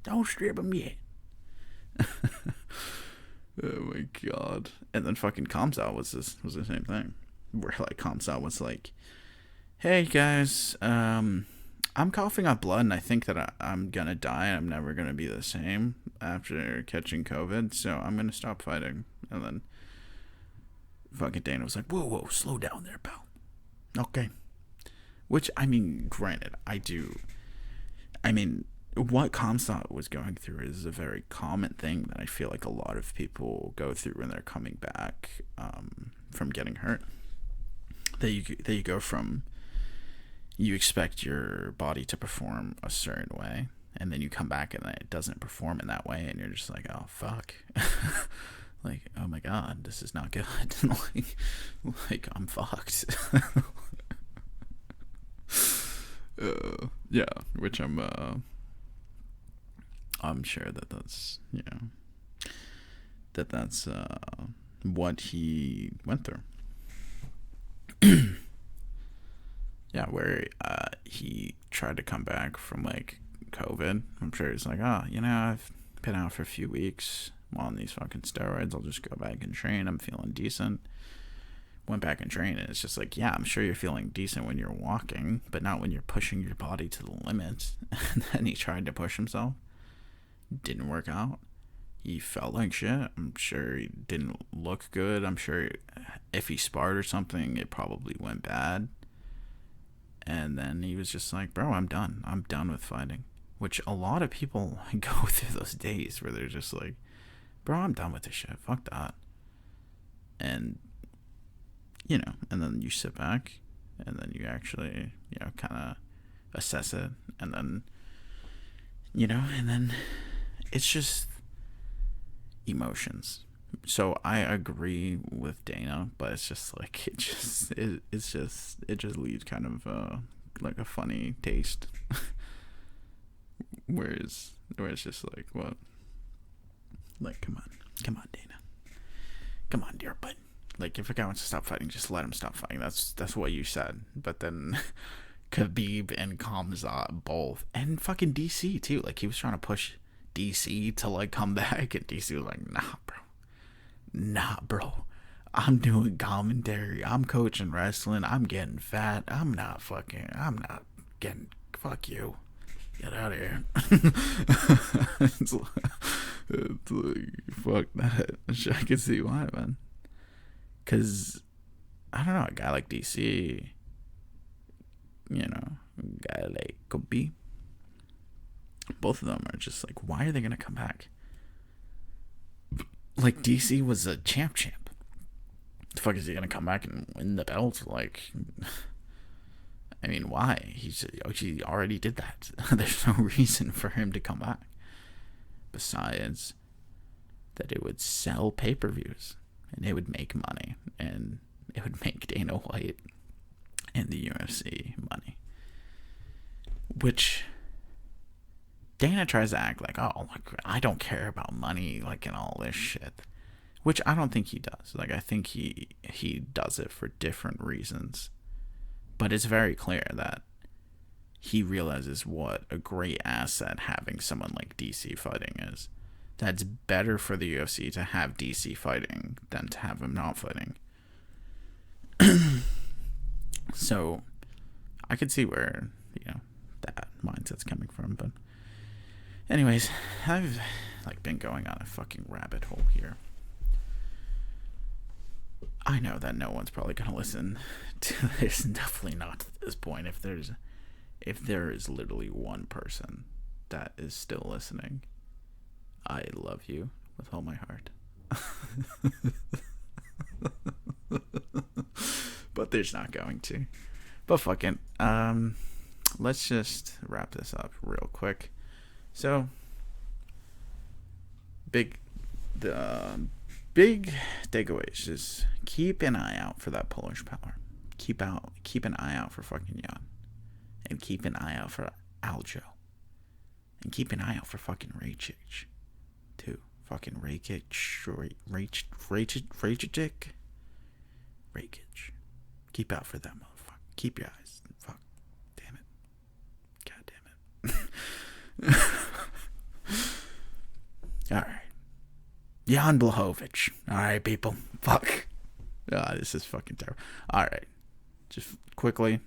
Don't strip him yet. Oh my god. And then fucking Kamzat was the same thing. Where like Kamzat was like, hey guys, I'm coughing up blood and I think that I'm gonna die. I'm never gonna be the same after catching COVID, so I'm gonna stop fighting. And then fucking Dana was like, whoa, slow down there, pal. Okay. Which, I mean, granted, what Kamzat was going through is a very common thing that I feel like a lot of people go through when they're coming back from getting hurt. That you go from, you expect your body to perform a certain way, and then you come back and it doesn't perform in that way, and you're just like, oh fuck. Like, oh my god, this is not good. like I'm fucked. Yeah, which I'm sure that's that's what he went through. Yeah, where he tried to come back from like COVID. I'm sure he's like, I've been out for a few weeks. I'm on these fucking steroids. I'll just go back and train. I'm feeling decent. Went back and trained, and it's just like, yeah, I'm sure you're feeling decent when you're walking, but not when you're pushing your body to the limit. And then he tried to push himself. Didn't work out. He felt like shit. I'm sure he didn't look good. I'm sure if he sparred or something, it probably went bad. And then he was just like, bro, I'm done. I'm done with fighting. Which a lot of people go through those days where they're just like, bro, I'm done with this shit. Fuck that. And, and then you sit back and then you actually, kind of assess it. And then, and then it's just emotions. So I agree with Dana, but it's just like, it just leaves kind of like a funny taste. where it's just like, what? Like, come on, Dana. Like, if a guy wants to stop fighting, just let him stop fighting. That's what you said. But then Khabib and Khamzat both, and fucking DC too. Like, he was trying to push DC to like come back, and DC was like, nah, bro. I'm doing commentary. I'm coaching wrestling. I'm getting fat. I'm not getting. Fuck you. Get out of here. it's like, fuck that. I can see why, man. Because, I don't know, a guy like DC, you know, a guy like Kobe, both of them are just like, why are they going to come back? Like, DC was a champ. The fuck is he going to come back and win the belt? Like, I mean, why? He already did that. There's no reason for him to come back. Besides that it would sell pay-per-views. And it would make money. And it would make Dana White and the UFC money. Which Dana tries to act like, oh, like, I don't care about money, like, and all this shit. Which I don't think he does. Like, I think he does it for different reasons. But it's very clear that he realizes what a great asset having someone like DC fighting is. That's better for the UFC to have DC fighting than to have him not fighting. So, I could see where, you know, that mindset's coming from. But anyways, I've, like, been going on a fucking rabbit hole here. I know that no one's probably going to listen to this, and definitely not at this point. If there is literally one person that is still listening, I love you with all my heart. But there's not going to. But fuck it. Let's just wrap this up real quick. So, big takeaways is keep an eye out for that Polish power. Keep an eye out for fucking Jan. And keep an eye out for Aljo. And keep an eye out for fucking Rakic. Too. Fucking Rakic. Rakic. Keep out for that motherfucker. Keep your eyes. Fuck. Damn it. God damn it. Alright. Jan Blachowicz. Alright, people. Fuck. This is fucking terrible. Alright. Just quickly.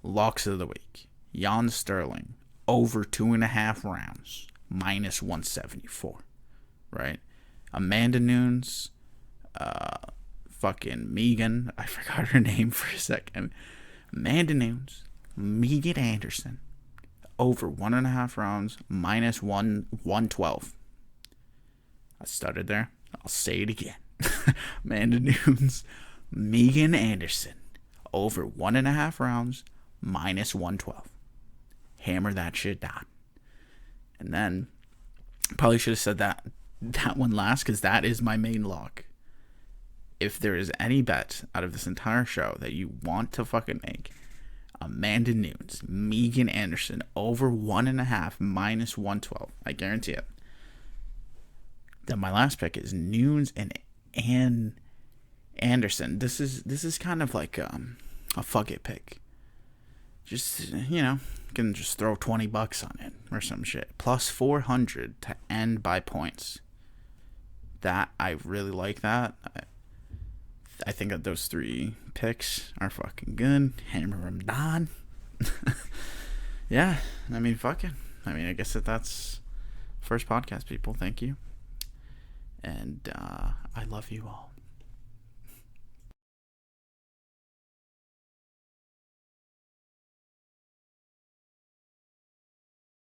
Locks of the week. Jan Sterling. Over 2.5 rounds. Minus 174. Right? Amanda Nunes. Fucking Megan. I forgot her name for a second. Amanda Nunes. Megan Anderson. Over 1.5 rounds. Minus 112. I stuttered there. I'll say it again. Amanda Nunes. Megan Anderson. Over 1.5 rounds. Minus 112. Hammer that shit down. And then, probably should have said that one last, because that is my main lock. If there is any bet out of this entire show that you want to fucking make, Amanda Nunes, Megan Anderson, over 1.5, minus 112. I guarantee it. Then my last pick is Nunes and Anderson. This is kind of like a fuck it pick. Just, you know, you can just throw $20 on it or some shit. Plus 400 to end by points. That, I really like that. I think that those 3 picks are fucking good. Hammer them down. Yeah, I mean, fuck it. I mean, I guess that's first podcast, people. Thank you. And I love you all.